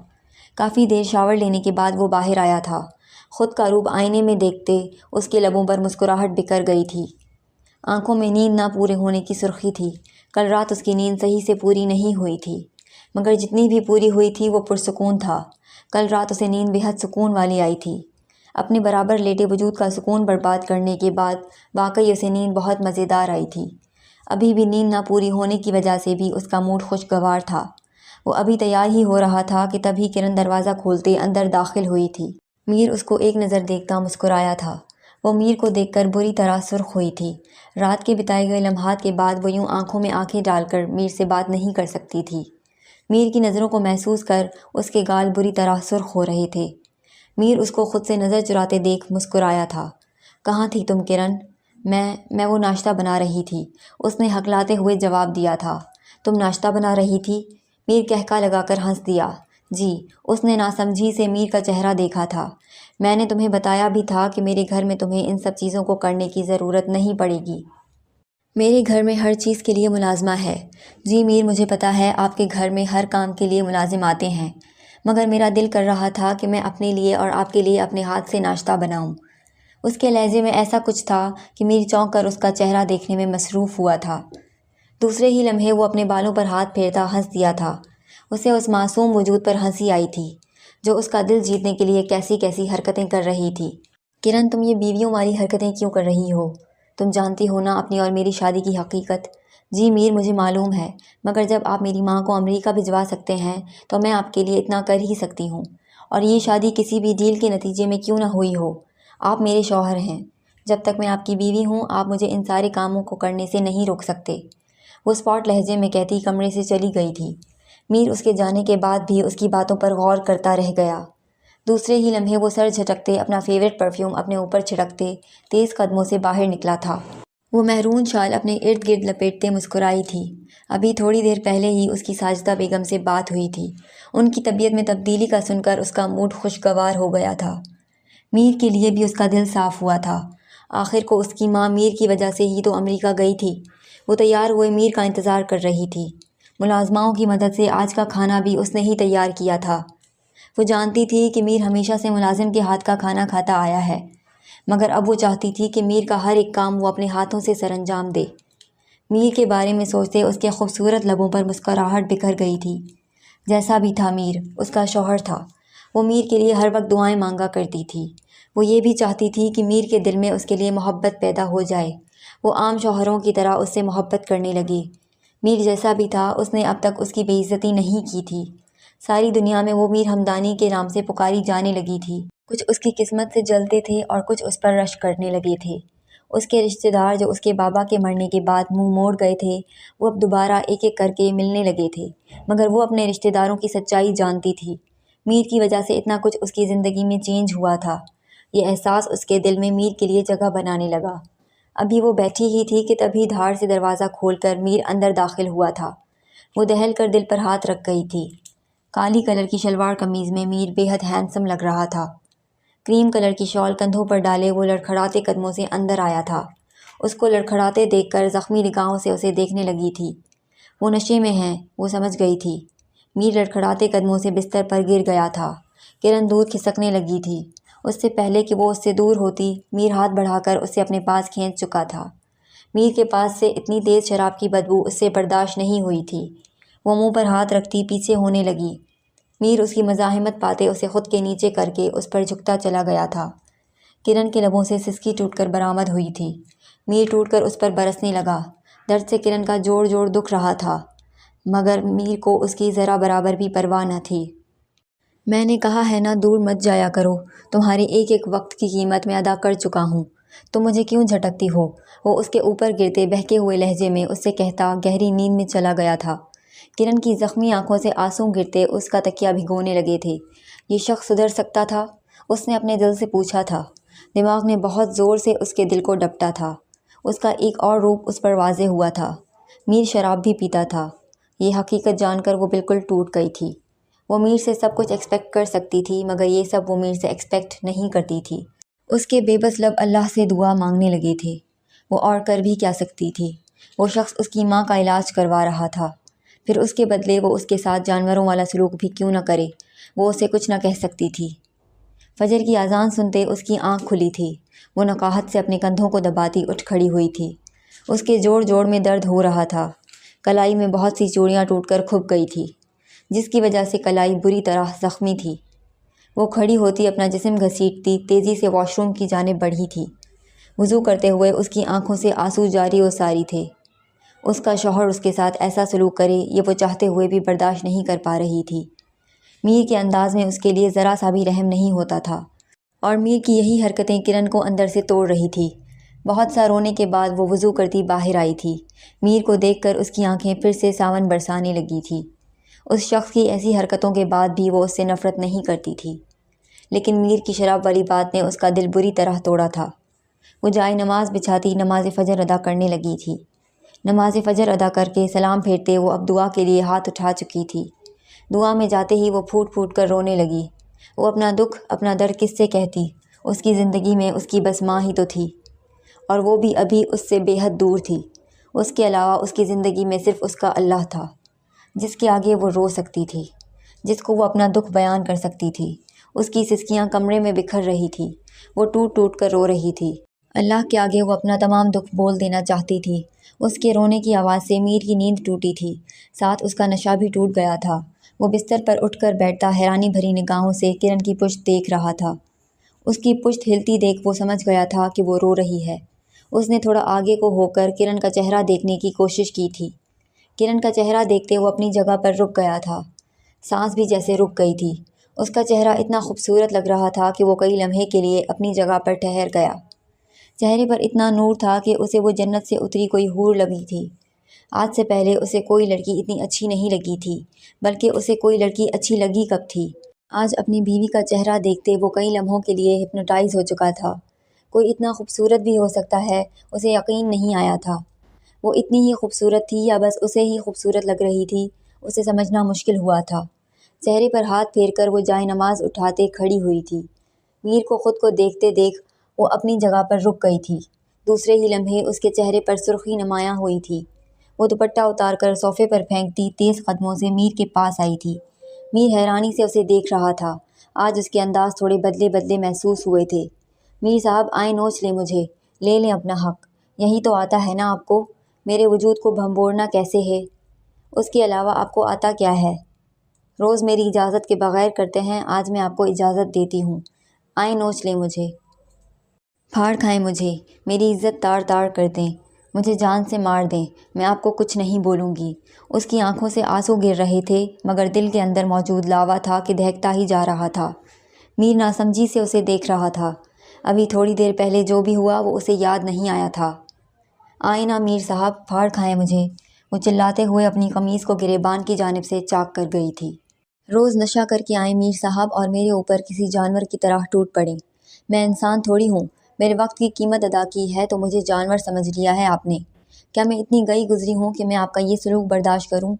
کافی دیر شاور لینے کے بعد وہ باہر آیا تھا۔ خود کا روپ آئینے میں دیکھتے اس کے لبوں پر مسکراہٹ بکھر گئی تھی۔ آنکھوں میں نیند نہ پورے ہونے کی سرخی تھی۔ کل رات اس کی نیند صحیح سے پوری نہیں ہوئی تھی، مگر جتنی بھی پوری ہوئی تھی وہ پرسکون تھا۔ کل رات اسے نیند بے حد سکون والی آئی تھی۔ اپنے برابر لیٹے وجود کا سکون برباد کرنے کے بعد واقعی اسے نیند بہت مزیدار آئی تھی۔ ابھی بھی نیند نہ پوری ہونے کی وجہ سے بھی اس کا موڈ خوشگوار تھا۔ وہ ابھی تیار ہی ہو رہا تھا کہ تبھی کرن دروازہ کھولتے اندر داخل ہوئی تھی۔ میر اس کو ایک نظر دیکھتا مسکرایا تھا۔ وہ میر کو دیکھ کر بری طرح سرخ ہوئی تھی۔ رات کے بتائے گئے لمحات کے بعد وہ یوں آنکھوں میں آنکھیں ڈال کر میر سے بات نہیں کر سکتی تھی۔ میر کی نظروں کو محسوس کر اس کے گال بری طرح سرخ ہو رہے تھے۔ میر اس کو خود سے نظر چراتے دیکھ مسکرایا تھا۔ کہاں تھی تم کرن؟ میں وہ ناشتہ بنا رہی تھی، اس نے ہکلاتے ہوئے جواب دیا تھا۔ تم ناشتہ بنا رہی تھی؟ میر کہکا لگا کر ہنس دیا۔ جی، اس نے ناسمجھی سے میر کا چہرہ دیکھا تھا۔ میں نے تمہیں بتایا بھی تھا کہ میرے گھر میں تمہیں ان سب چیزوں کو کرنے کی ضرورت نہیں پڑے گی۔ میرے گھر میں ہر چیز کے لیے ملازمہ ہے۔ جی میر، مجھے پتا ہے آپ کے گھر میں ہر کام کے لیے ملازم آتے ہیں، مگر میرا دل کر رہا تھا کہ میں اپنے لیے اور آپ کے لیے اپنے ہاتھ سے ناشتہ بناؤں۔ اس کے لہجے میں ایسا کچھ تھا کہ میر چونک کر اس کا چہرہ دیکھنے میں مصروف ہوا تھا۔ دوسرے ہی لمحے وہ اپنے بالوں پر ہاتھ پھیرتا ہنس دیا تھا۔ اسے اس معصوم وجود پر ہنسی آئی تھی جو اس کا دل جیتنے کے لیے کیسی کیسی حرکتیں کر رہی تھی۔ کرن، تم یہ بیویوں والی حرکتیں کیوں کر رہی ہو؟ تم جانتی ہو نا اپنی اور میری شادی کی حقیقت؟ جی میر، مجھے معلوم ہے، مگر جب آپ میری ماں کو امریکہ بھجوا سکتے ہیں تو میں آپ کے لیے اتنا کر ہی سکتی ہوں، اور یہ شادی کسی بھی ڈیل کے نتیجے میں کیوں نہ ہوئی ہو، آپ میرے شوہر ہیں۔ جب تک میں آپ کی بیوی ہوں آپ مجھے ان سارے کاموں کو کرنے سے نہیں روک سکتے۔ وہ اسپاٹ لہجے میں کہتی کمرے سے چلی گئی تھی۔ میر اس کے جانے کے بعد بھی اس کی باتوں پر غور کرتا رہ گیا۔ دوسرے ہی لمحے وہ سر جھٹکتے اپنا فیوریٹ پرفیوم اپنے اوپر چھڑکتے تیز قدموں سے باہر نکلا تھا۔ وہ مہرون شال اپنے ارد گرد لپیٹتے مسکرائی تھی۔ ابھی تھوڑی دیر پہلے ہی اس کی ساجدہ بیگم سے بات ہوئی تھی۔ ان کی طبیعت میں تبدیلی کا سن کر اس کا موڈ خوشگوار ہو گیا تھا۔ میر کے لیے بھی اس کا دل صاف ہوا تھا۔ آخر کو اس کی ماں میر کی وجہ سے ہی تو امریکہ گئی تھی۔ وہ تیار ہوئے میر کا انتظار کر رہی تھی۔ ملازماؤں کی مدد سے آج کا کھانا بھی اس نے ہی تیار کیا تھا۔ وہ جانتی تھی کہ میر ہمیشہ سے ملازم کے ہاتھ کا کھانا کھاتا آیا ہے، مگر اب وہ چاہتی تھی کہ میر کا ہر ایک کام وہ اپنے ہاتھوں سے سر انجام دے۔ میر کے بارے میں سوچتے اس کے خوبصورت لبوں پر مسکراہٹ بکھر گئی تھی۔ جیسا بھی تھا میر اس کا شوہر تھا۔ وہ میر کے لیے ہر وقت دعائیں مانگا کرتی تھی۔ وہ یہ بھی چاہتی تھی کہ میر کے دل میں اس کے لیے محبت پیدا ہو جائے، وہ عام شوہروں کی طرح اس سے محبت کرنے لگے۔ میر جیسا بھی تھا اس نے اب تک اس کی بے عزتی نہیں کی تھی۔ ساری دنیا میں وہ میر ہمدانی کے نام سے پکاری جانے لگی تھی۔ کچھ اس کی قسمت سے جلتے تھے اور کچھ اس پر رشک کرنے لگے تھے۔ اس کے رشتہ دار جو اس کے بابا کے مرنے کے بعد منہ موڑ گئے تھے وہ اب دوبارہ ایک ایک کر کے ملنے لگے تھے، مگر وہ اپنے رشتہ داروں کی سچائی جانتی تھی۔ میر کی وجہ سے اتنا کچھ اس کی زندگی میں چینج ہوا تھا۔ یہ احساس اس کے دل میں میر کے لیے جگہ بنانے لگا۔ ابھی وہ بیٹھی ہی تھی کہ تبھی دھاڑ سے دروازہ کھول کر میر اندر داخل ہوا تھا۔ وہ دہل کر دل پر ہاتھ رکھ گئی تھی۔ کالی کلر کی شلوار قمیض میں میر بے حد ہینڈسم لگ رہا تھا۔ کریم کلر کی شال کندھوں پر ڈالے وہ لڑکھڑاتے قدموں سے اندر آیا تھا۔ اس کو لڑکھڑاتے دیکھ کر زخمی نگاہوں سے اسے دیکھنے لگی تھی۔ وہ نشے میں ہیں، وہ سمجھ گئی تھی۔ میر لڑکھڑاتے قدموں سے بستر پر گر گیا تھا۔ کرن دور کھسکنے لگی تھی۔ اس سے پہلے کہ وہ اس سے دور ہوتی میر ہاتھ بڑھا کر اسے اپنے پاس کھینچ چکا تھا۔ میر کے پاس سے اتنی تیز شراب کی بدبو اس سے برداشت نہیں ہوئی تھی۔ وہ منہ پر ہاتھ رکھتی پیچھے ہونے لگی۔ میر اس کی مزاحمت پاتے اسے خود کے نیچے کر کے اس پر جھکتا چلا گیا تھا۔ کرن کے لبوں سے سسکی ٹوٹ کر برآمد ہوئی تھی۔ میر ٹوٹ کر اس پر برسنے لگا۔ درد سے کرن کا جوڑ جوڑ دکھ رہا تھا، مگر میر کو اس کی ذرا برابر بھی پرواہ نہ تھی۔ میں نے کہا ہے نا دور مت جایا کرو، تمہارے ایک ایک وقت کی قیمت میں ادا کر چکا ہوں، تم مجھے کیوں جھٹکتی ہو؟ وہ اس کے اوپر گرتے بہکے ہوئے لہجے میں اس سے کہتا گہری نیند میں چلا گیا تھا۔ کرن کی زخمی آنکھوں سے آنسو گرتے اس کا تکیہ بھگونے لگے تھے۔ یہ شخص سدھر سکتا تھا؟ اس نے اپنے دل سے پوچھا تھا۔ دماغ نے بہت زور سے اس کے دل کو ڈپٹا تھا۔ اس کا ایک اور روپ اس پر واضح ہوا تھا۔ میر شراب بھی پیتا تھا۔ یہ حقیقت جان کر وہ بالکل ٹوٹ گئی تھی۔ وہ میر سے سب کچھ ایکسپیکٹ کر سکتی تھی، مگر یہ سب وہ میر سے ایکسپیکٹ نہیں کرتی تھی۔ اس کے بے بس لب اللہ سے دعا مانگنے لگے تھے۔ وہ اور کر بھی کیا سکتی تھی؟ وہ شخص اس کی ماں کا علاج کروا رہا تھا، پھر اس کے بدلے وہ اس کے ساتھ جانوروں والا سلوک بھی کیوں نہ کرے؟ وہ اسے کچھ نہ کہہ سکتی تھی۔ فجر کی اذان سنتے اس کی آنکھ کھلی تھی۔ وہ نقاہت سے اپنے کندھوں کو دباتی اٹھ کھڑی ہوئی تھی۔ اس کے جوڑ جوڑ میں درد ہو رہا تھا۔ کلائی میں بہت سی چوڑیاں ٹوٹ کر کھب گئی تھی، جس کی وجہ سے کلائی بری طرح زخمی تھی۔ وہ کھڑی ہوتی اپنا جسم گھسیٹتی تیزی سے واش روم کی جانب بڑھی تھی۔ وضو کرتے ہوئے اس کی آنکھوں سے آنسو جاری و ساری تھے۔ اس کا شوہر اس کے ساتھ ایسا سلوک کرے یہ وہ چاہتے ہوئے بھی برداشت نہیں کر پا رہی تھی۔ میر کے انداز میں اس کے لیے ذرا سا بھی رحم نہیں ہوتا تھا، اور میر کی یہی حرکتیں کرن کو اندر سے توڑ رہی تھی۔ بہت سا رونے کے بعد وہ وضو کرتی باہر آئی تھی۔ میر کو دیکھ کر اس کی آنکھیں پھر سے ساون برسانے لگی تھی۔ اس شخص کی ایسی حرکتوں کے بعد بھی وہ اس سے نفرت نہیں کرتی تھی، لیکن میر کی شراب والی بات نے اس کا دل بری طرح توڑا تھا۔ وہ جائے نماز بچھاتی نماز فجر ادا کرنے لگی تھی۔ نماز فجر ادا کر کے سلام پھیرتے وہ اب دعا کے لیے ہاتھ اٹھا چکی تھی۔ دعا میں جاتے ہی وہ پھوٹ پھوٹ کر رونے لگی۔ وہ اپنا دکھ اپنا درد کس سے کہتی؟ اس کی زندگی میں اس کی بس ماں ہی تو تھی، اور وہ بھی ابھی اس سے بے حد دور تھی۔ اس کے علاوہ اس کی زندگی میں صرف اس کا اللہ تھا، جس کے آگے وہ رو سکتی تھی، جس کو وہ اپنا دکھ بیان کر سکتی تھی۔ اس کی سسکیاں کمرے میں بکھر رہی تھی۔ وہ ٹوٹ ٹوٹ کر رو رہی تھی۔ اللہ کے آگے وہ اپنا تمام دکھ بول دینا چاہتی تھی۔ اس کے رونے کی آواز سے میر کی نیند ٹوٹی تھی، ساتھ اس کا نشہ بھی ٹوٹ گیا تھا۔ وہ بستر پر اٹھ کر بیٹھتا حیرانی بھری نگاہوں سے کرن کی پشت دیکھ رہا تھا۔ اس کی پشت ہلتی دیکھ وہ سمجھ گیا تھا کہ وہ رو رہی ہے۔ اس نے تھوڑا آگے کو ہو کر کرن کا چہرہ دیکھنے کی کوشش کی تھی۔ کرن کا چہرہ دیکھتے وہ اپنی جگہ پر رک گیا تھا۔ سانس بھی جیسے رک گئی تھی۔ اس کا چہرہ اتنا خوبصورت لگ رہا تھا کہ وہ کئی لمحے کے لیے اپنی جگہ پر ٹھہر گیا۔ چہرے پر اتنا نور تھا کہ اسے وہ جنت سے اتری کوئی حور لگی تھی۔ آج سے پہلے اسے کوئی لڑکی اتنی اچھی نہیں لگی تھی، بلکہ اسے کوئی لڑکی اچھی لگی کب تھی؟ آج اپنی بیوی کا چہرہ دیکھتے وہ کئی لمحوں کے لیے ہپنوٹائز ہو چکا تھا۔ کوئی اتنا خوبصورت بھی ہو سکتا ہے، اسے یقین نہیں آیا تھا۔ وہ اتنی ہی خوبصورت تھی یا بس اسے ہی خوبصورت لگ رہی تھی، اسے سمجھنا مشکل ہوا تھا۔ چہرے پر ہاتھ پھیر کر وہ جائے نماز اٹھاتے کھڑی ہوئی تھی۔ میر کو خود کو دیکھتے دیکھ وہ اپنی جگہ پر رک گئی تھی۔ دوسرے ہی لمحے اس کے چہرے پر سرخی نمایاں ہوئی تھی۔ وہ دوپٹہ اتار کر صوفے پر پھینکتی تیز قدموں سے میر کے پاس آئی تھی۔ میر حیرانی سے اسے دیکھ رہا تھا۔ آج اس کے انداز تھوڑے بدلے بدلے محسوس ہوئے تھے۔ میر صاحب آئیں نوچ لیں مجھے، لے لیں اپنا حق، یہی تو آتا ہے نا آپ کو، میرے وجود کو بھنبوڑنا کیسے ہے؟ اس کے علاوہ آپ کو آتا کیا ہے؟ روز میری اجازت کے بغیر کرتے ہیں، آج میں آپ کو اجازت دیتی ہوں، آئیں نوچ لیں مجھے، پھاڑ کھائیں مجھے، میری عزت تار تار کر دیں، مجھے جان سے مار دیں، میں آپ کو کچھ نہیں بولوں گی۔ اس کی آنکھوں سے آنسو گر رہے تھے، مگر دل کے اندر موجود لاوا تھا کہ دہکتا ہی جا رہا تھا۔ میر ناسمجھی سے اسے دیکھ رہا تھا۔ ابھی تھوڑی دیر پہلے جو بھی ہوا وہ اسے یاد نہیں آیا تھا۔ آئیں نا میر صاحب، پھاڑ کھائیں مجھے، وہ چلاتے ہوئے اپنی قمیض کو گریبان کی جانب سے چاک کر گئی تھی۔ روز نشہ کر کے آئیں میر صاحب اور میرے اوپر کسی جانور کی طرح ٹوٹ پڑیں۔ میں انسان تھوڑی ہوں، میرے وقت کی قیمت ادا کی ہے تو مجھے جانور سمجھ لیا ہے آپ نے؟ کیا میں اتنی گئی گزری ہوں کہ میں آپ کا یہ سلوک برداشت کروں؟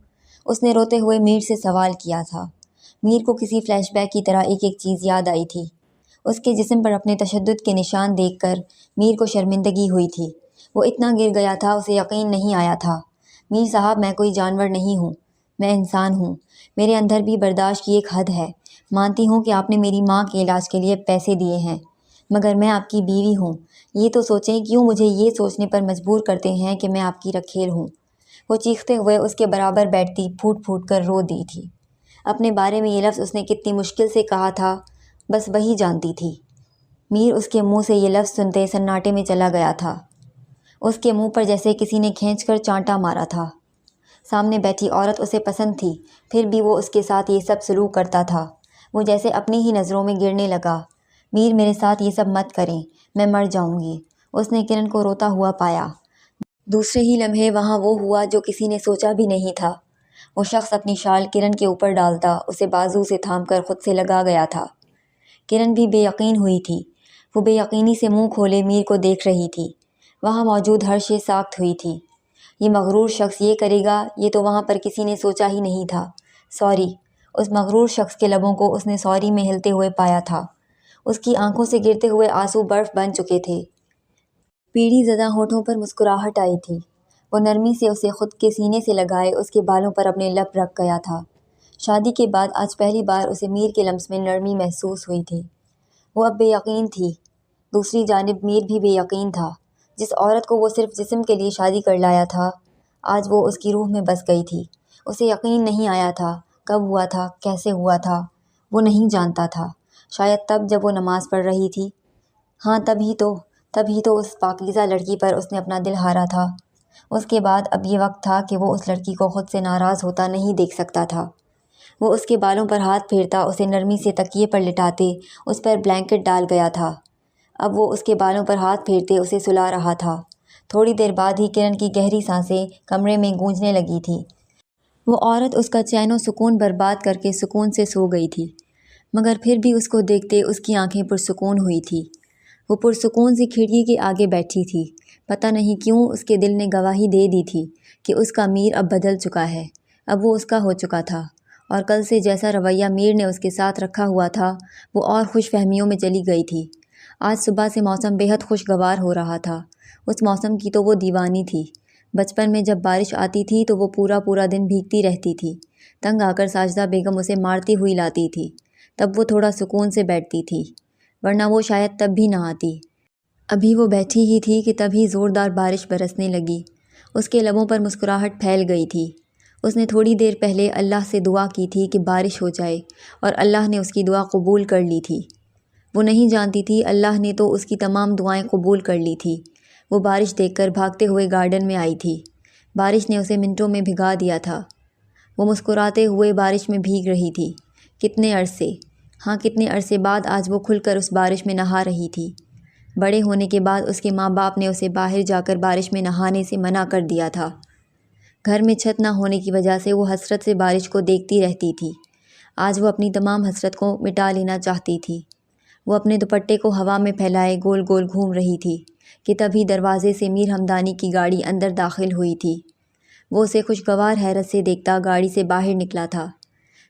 اس نے روتے ہوئے میر سے سوال کیا تھا۔ میر کو کسی فلیش بیک کی طرح ایک ایک چیز یاد آئی تھی۔ اس کے جسم پر اپنے تشدد کے نشان دیکھ کر میر کو شرمندگی ہوئی تھی۔ وہ اتنا گر گیا تھا اسے یقین نہیں آیا تھا۔ میر صاحب میں کوئی جانور نہیں ہوں، میں انسان ہوں، میرے اندر بھی برداشت کی ایک حد ہے۔ مانتی ہوں کہ آپ نے میری ماں کے علاج کے لیے پیسے دیے ہیں، مگر میں آپ کی بیوی ہوں۔ یہ تو سوچیں کیوں مجھے یہ سوچنے پر مجبور کرتے ہیں کہ میں آپ کی رکھیل ہوں۔ وہ چیختے ہوئے اس کے برابر بیٹھتی پھوٹ پھوٹ کر رو دی تھی۔ اپنے بارے میں یہ لفظ اس نے کتنی مشکل سے کہا تھا بس وہی جانتی تھی۔ میر اس کے منہ سے یہ لفظ سنتے سناٹے میں چلا گیا تھا۔ اس کے منہ پر جیسے کسی نے کھینچ کر چانٹا مارا تھا۔ سامنے بیٹھی عورت اسے پسند تھی، پھر بھی وہ اس کے ساتھ یہ سب سلوک کرتا تھا۔ وہ جیسے اپنی ہی نظروں میں گرنے لگا۔ میر میرے ساتھ یہ سب مت کریں، میں مر جاؤں گی۔ اس نے کرن کو روتا ہوا پایا۔ دوسرے ہی لمحے وہاں وہ ہوا جو کسی نے سوچا بھی نہیں تھا۔ وہ شخص اپنی شال کرن کے اوپر ڈالتا اسے بازو سے تھام کر خود سے لگا گیا تھا۔ کرن بھی بے یقین ہوئی تھی۔ وہ بے یقینی سے منہ کھولے میر کو دیکھ رہی تھی۔ وہاں موجود ہر شے ساکت ہوئی تھی۔ یہ مغرور شخص یہ کرے گا، یہ تو وہاں پر کسی نے سوچا ہی نہیں تھا۔ سوری، اس مغرور شخص کے لبوں کو اس نے سوری میں ہلتے ہوئے پایا تھا۔ اس کی آنکھوں سے گرتے ہوئے آنسو برف بن چکے تھے۔ پیڑھی زدہ ہونٹوں پر مسکراہٹ آئی تھی۔ وہ نرمی سے اسے خود کے سینے سے لگائے اس کے بالوں پر اپنے لب رکھ گیا تھا۔ شادی کے بعد آج پہلی بار اسے میر کے لمس میں نرمی محسوس ہوئی تھی۔ وہ اب بے یقین تھی۔ دوسری جانب میر بھی بے یقین تھا۔ جس عورت کو وہ صرف جسم کے لیے شادی کر لایا تھا، آج وہ اس کی روح میں بس گئی تھی۔ اسے یقین نہیں آیا تھا، کب ہوا تھا، کیسے ہوا تھا، وہ نہیں جانتا تھا۔ شاید تب جب وہ نماز پڑھ رہی تھی۔ ہاں تبھی تو اس پاکیزہ لڑکی پر اس نے اپنا دل ہارا تھا۔ اس کے بعد اب یہ وقت تھا کہ وہ اس لڑکی کو خود سے ناراض ہوتا نہیں دیکھ سکتا تھا۔ وہ اس کے بالوں پر ہاتھ پھیرتا، اسے نرمی سے تکیے پر لٹاتے اس پر بلینکٹ ڈال گیا تھا۔ اب وہ اس کے بالوں پر ہاتھ پھیرتے اسے سلا رہا تھا۔ تھوڑی دیر بعد ہی کرن کی گہری سانسیں کمرے میں گونجنے لگی تھی۔ وہ عورت اس کا چین و سکون برباد کر کے سکون سے سو گئی تھی، مگر پھر بھی اس کو دیکھتے اس کی آنکھیں پرسکون ہوئی تھی۔ وہ پرسکون سی کھڑکی کے آگے بیٹھی تھی۔ پتہ نہیں کیوں اس کے دل نے گواہی دے دی تھی کہ اس کا میر اب بدل چکا ہے، اب وہ اس کا ہو چکا تھا، اور کل سے جیسا رویہ میر نے اس کے ساتھ رکھا ہوا تھا وہ اور خوش فہمیوں میں چلی گئی تھی۔ آج صبح سے موسم بے حد خوشگوار ہو رہا تھا۔ اس موسم کی تو وہ دیوانی تھی۔ بچپن میں جب بارش آتی تھی تو وہ پورا دن بھیگتی رہتی تھی۔ تنگ آ کر ساجدہ بیگم اسے مارتی ہوئی لاتی تھی، تب وہ تھوڑا سکون سے بیٹھتی تھی، ورنہ وہ شاید تب بھی نہ آتی۔ ابھی وہ بیٹھی ہی تھی کہ تبھی زوردار بارش برسنے لگی۔ اس کے لبوں پر مسکراہٹ پھیل گئی تھی۔ اس نے تھوڑی دیر پہلے اللہ سے دعا کی تھی کہ بارش ہو جائے، اور اللہ نے اس کی دعا قبول کر لی تھی۔ وہ نہیں جانتی تھی اللہ نے تو اس کی تمام دعائیں قبول کر لی تھی۔ وہ بارش دیکھ کر بھاگتے ہوئے گارڈن میں آئی تھی۔ بارش نے اسے منٹوں میں بھگا دیا تھا۔ وہ مسکراتے ہوئے بارش میں بھیگ رہی تھی۔ کتنے عرصے بعد آج وہ کھل کر اس بارش میں نہا رہی تھی۔ بڑے ہونے کے بعد اس کے ماں باپ نے اسے باہر جا کر بارش میں نہانے سے منع کر دیا تھا۔ گھر میں چھت نہ ہونے کی وجہ سے وہ حسرت سے بارش کو دیکھتی رہتی تھی۔ آج وہ اپنی تمام حسرت کو مٹا لینا چاہتی تھی۔ وہ اپنے دوپٹے کو ہوا میں پھیلائے گول گول گھوم رہی تھی کہ تبھی دروازے سے میر ہمدانی کی گاڑی اندر داخل ہوئی تھی۔ وہ اسے خوشگوار حیرت سے دیکھتا گاڑی سے باہر نکلا تھا۔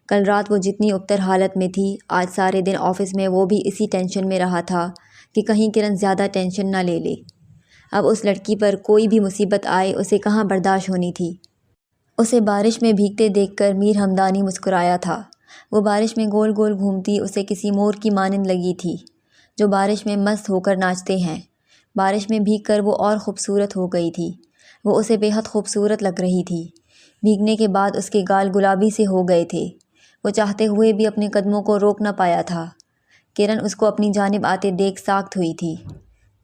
کل رات وہ جتنی ابتر حالت میں تھی، آج سارے دن آفس میں وہ بھی اسی ٹینشن میں رہا تھا کہ کہیں کرن زیادہ ٹینشن نہ لے لے۔ اب اس لڑکی پر کوئی بھی مصیبت آئے اسے کہاں برداشت ہونی تھی۔ اسے بارش میں بھیگتے دیکھ کر میر ہمدانی مسکرایا تھا۔ وہ بارش میں گول گول گھومتی اسے کسی مور کی مانند لگی تھی جو بارش میں مست ہو کر ناچتے ہیں۔ بارش میں بھیگ کر وہ اور خوبصورت ہو گئی تھی۔ وہ اسے بے حد خوبصورت لگ رہی تھی۔ بھیگنے کے بعد اس کے گال گلابی سے ہو گئے تھے۔ وہ چاہتے ہوئے بھی اپنے قدموں کو روک نہ پایا تھا۔ کرن اس کو اپنی جانب آتے دیکھ ساکت ہوئی تھی۔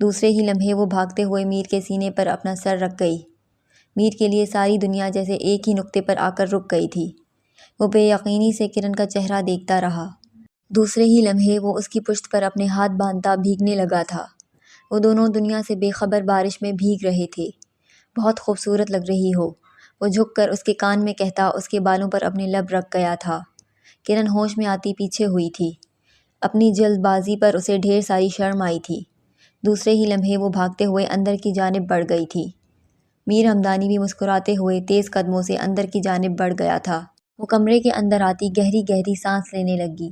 دوسرے ہی لمحے وہ بھاگتے ہوئے میر کے سینے پر اپنا سر رکھ گئی۔ میر کے لیے ساری دنیا جیسے ایک ہی نقطے پر آ کر رک گئی تھی۔ وہ بے یقینی سے کرن کا چہرہ دیکھتا رہا۔ دوسرے ہی لمحے وہ اس کی پشت پر اپنے ہاتھ باندھتا بھیگنے لگا تھا۔ وہ دونوں دنیا سے بے خبر بارش میں بھیگ رہے تھے۔ بہت خوبصورت لگ رہی ہو، وہ جھک کر اس کے کان میں کہتا اس کے بالوں پر اپنے لب رکھ گیا تھا۔ کرن ہوش میں آتی پیچھے ہوئی تھی۔ اپنی جلد بازی پر اسے ڈھیر ساری شرم آئی تھی۔ دوسرے ہی لمحے وہ بھاگتے ہوئے اندر کی جانب بڑھ گئی تھی۔ میر ہمدانی بھی مسکراتے ہوئے تیز قدموں سے اندر کی جانب بڑھ گیا تھا۔ وہ کمرے کے اندر آتی گہری گہری سانس لینے لگی۔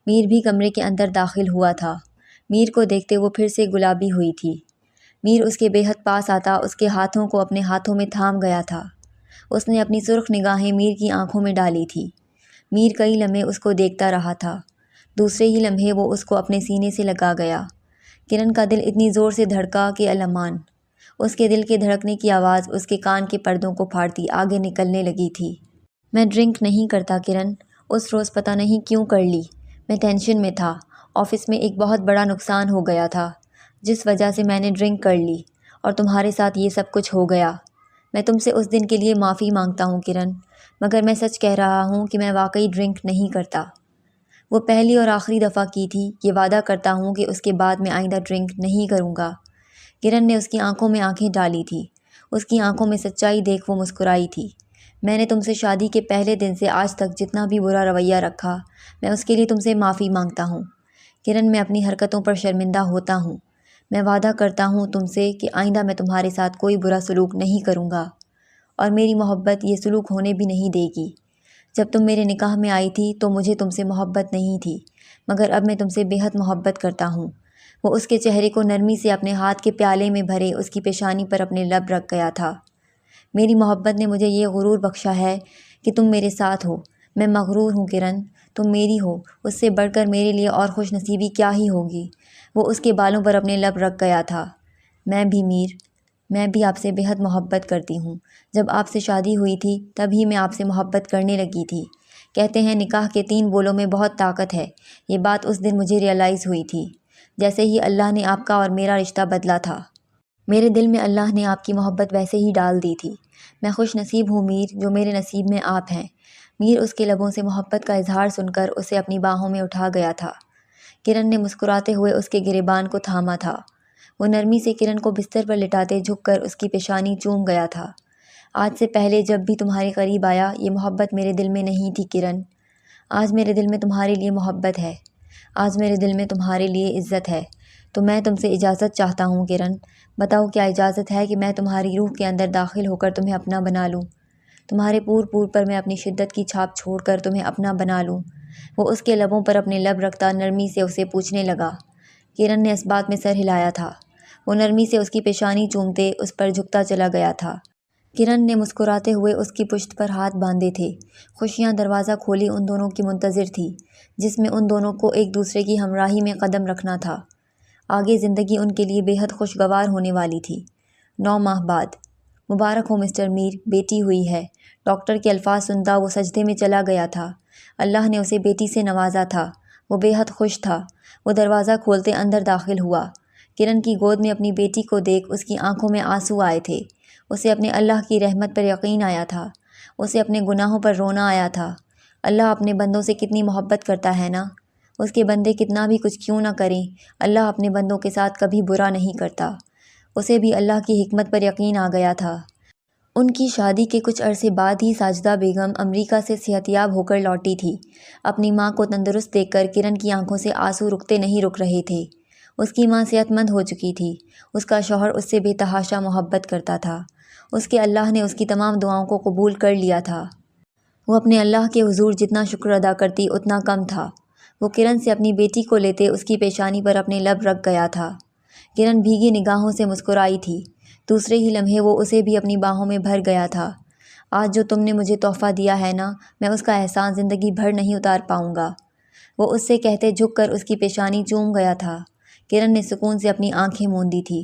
میر بھی کمرے کے اندر داخل ہوا تھا۔ میر کو دیکھتے وہ پھر سے گلابی ہوئی تھی۔ میر اس کے بے حد پاس آتا اس کے ہاتھوں کو اپنے ہاتھوں میں تھام گیا تھا۔ اس نے اپنی سرخ نگاہیں میر کی آنکھوں میں ڈالی تھی۔ میر کئی لمحے اس کو دیکھتا رہا تھا۔ دوسرے ہی لمحے وہ اس کو اپنے سینے سے لگا گیا۔ کرن کا دل اتنی زور سے دھڑکا کہ الامان۔ اس کے دل کے دھڑکنے کی آواز اس کے کان کے پردوں کو پھاڑتی آگے نکلنے لگی تھی۔ میں ڈرنک نہیں کرتا کرن، اس روز پتہ نہیں کیوں کر لی۔ میں ٹینشن میں تھا۔ آفس میں ایک بہت بڑا نقصان ہو گیا تھا جس وجہ سے میں نے ڈرنک کر لی اور تمہارے ساتھ یہ سب کچھ ہو گیا۔ میں تم سے اس دن کے لیے معافی مانگتا ہوں کرن، مگر میں سچ کہہ رہا ہوں کہ میں واقعی ڈرنک نہیں کرتا۔ وہ پہلی اور آخری دفعہ کی تھی۔ یہ وعدہ کرتا ہوں کہ اس کے بعد میں آئندہ ڈرنک نہیں کروں گا۔ کرن نے اس کی آنکھوں میں آنکھیں ڈالی تھی۔ اس کی آنکھوں میں سچائی دیکھ وہ مسکرائی تھی۔ میں نے تم سے شادی کے پہلے دن سے آج تک جتنا بھی برا رویہ رکھا، میں اس کے لیے تم سے معافی مانگتا ہوں۔ کرن، میں اپنی حرکتوں پر شرمندہ ہوتا ہوں۔ میں وعدہ کرتا ہوں تم سے کہ آئندہ میں تمہارے ساتھ کوئی برا سلوک نہیں کروں گا، اور میری محبت یہ سلوک ہونے بھی نہیں دے گی۔ جب تم میرے نکاح میں آئی تھی تو مجھے تم سے محبت نہیں تھی، مگر اب میں تم سے بے حد محبت کرتا ہوں۔ وہ اس کے چہرے کو نرمی سے اپنے ہاتھ کے پیالے میں بھرے اس کی پیشانی پر اپنے لب رکھ گیا تھا۔ میری محبت نے مجھے یہ غرور بخشا ہے کہ تم میرے ساتھ ہو۔ میں مغرور ہوں کرن، تم میری ہو، اس سے بڑھ کر میرے لیے اور خوش نصیبی کیا ہی ہوگی۔ وہ اس کے بالوں پر اپنے لب رکھ گیا تھا۔ میں بھی میر، میں بھی آپ سے بے حد محبت کرتی ہوں۔ جب آپ سے شادی ہوئی تھی تب ہی میں آپ سے محبت کرنے لگی تھی۔ کہتے ہیں نکاح کے 3 بولوں میں بہت طاقت ہے۔ یہ بات اس دن مجھے ریئلائز ہوئی تھی جیسے ہی اللہ نے آپ کا اور میرا رشتہ بدلا تھا۔ میرے دل میں اللہ نے آپ کی محبت ویسے ہی ڈال دی تھی۔ میں خوش نصیب ہوں میر، جو میرے نصیب میں آپ ہیں۔ میر اس کے لبوں سے محبت کا اظہار سن کر اسے اپنی باہوں میں اٹھا گیا تھا۔ کرن نے مسکراتے ہوئے اس کے گریبان کو تھاما تھا۔ وہ نرمی سے کرن کو بستر پر لٹاتے جھک کر اس کی پیشانی چوم گیا تھا۔ آج سے پہلے جب بھی تمہارے قریب آیا یہ محبت میرے دل میں نہیں تھی کرن۔ آج میرے دل میں تمہارے لیے محبت ہے، آج میرے دل میں تمہارے لیے عزت ہے۔ تو میں تم سے اجازت چاہتا ہوں کرن، بتاؤ کیا اجازت ہے کہ میں تمہاری روح کے اندر داخل ہو کر تمہیں اپنا بنا لوں؟ تمہارے پور پور پر میں اپنی شدت کی چھاپ چھوڑ کر تمہیں اپنا بنا لوں؟ وہ اس کے لبوں پر اپنے لب رکھتا نرمی سے اسے پوچھنے لگا۔ کرن نے اس بات میں سر ہلایا تھا۔ وہ نرمی سے اس کی پیشانی چومتے اس پر جھکتا چلا گیا تھا۔ کرن نے مسکراتے ہوئے اس کی پشت پر ہاتھ باندھے تھے۔ خوشیاں دروازہ کھولی ان دونوں کی منتظر تھی، جس میں ان دونوں کو ایک دوسرے کی ہمراہی میں قدم رکھنا تھا۔ آگے زندگی ان کے لیے بے حد خوشگوار ہونے والی تھی۔ 9 ماہ بعد۔ مبارک ہو مسٹر میر، بیٹی ہوئی ہے۔ ڈاکٹر کے الفاظ سنتا وہ سجدے میں چلا گیا تھا۔ اللہ نے اسے بیٹی سے نوازا تھا۔ وہ بے حد خوش تھا۔ وہ دروازہ کھولتے اندر داخل ہوا۔ کرن کی گود میں اپنی بیٹی کو دیکھ اس کی آنکھوں میں آنسو آئے تھے۔ اسے اپنے اللہ کی رحمت پر یقین آیا تھا۔ اسے اپنے گناہوں پر رونا آیا تھا۔ اللہ اپنے بندوں سے کتنی محبت کرتا ہے نا۔ اس کے بندے کتنا بھی کچھ کیوں نہ کریں، اللہ اپنے بندوں کے ساتھ کبھی برا نہیں کرتا۔ اسے بھی اللہ کی حکمت پر یقین آ گیا تھا۔ ان کی شادی کے کچھ عرصے بعد ہی ساجدہ بیگم امریکہ سے صحت یاب ہو کر لوٹی تھی۔ اپنی ماں کو تندرست دیکھ کر کرن کی آنکھوں سے آنسو رکتے نہیں رک رہے تھے۔ اس کی ماں صحت مند ہو چکی تھی۔ اس کا شوہر اس سے بے تحاشا محبت کرتا تھا۔ اس کے اللہ نے اس کی تمام دعاؤں کو قبول کر لیا تھا۔ وہ اپنے اللہ کے حضور جتنا شکر ادا کرتی اتنا کم تھا۔ وہ کرن سے اپنی بیٹی کو لیتے اس کی پیشانی پر اپنے لب رکھ گیا تھا۔ کرن بھیگی نگاہوں سے مسکرائی تھی۔ دوسرے ہی لمحے وہ اسے بھی اپنی باہوں میں بھر گیا تھا۔ آج جو تم نے مجھے تحفہ دیا ہے نا، میں اس کا احسان زندگی بھر نہیں اتار پاؤں گا۔ وہ اس سے کہتے جھک کر اس کی پیشانی چوم گیا تھا۔ کرن نے سکون سے اپنی آنکھیں موندی تھی۔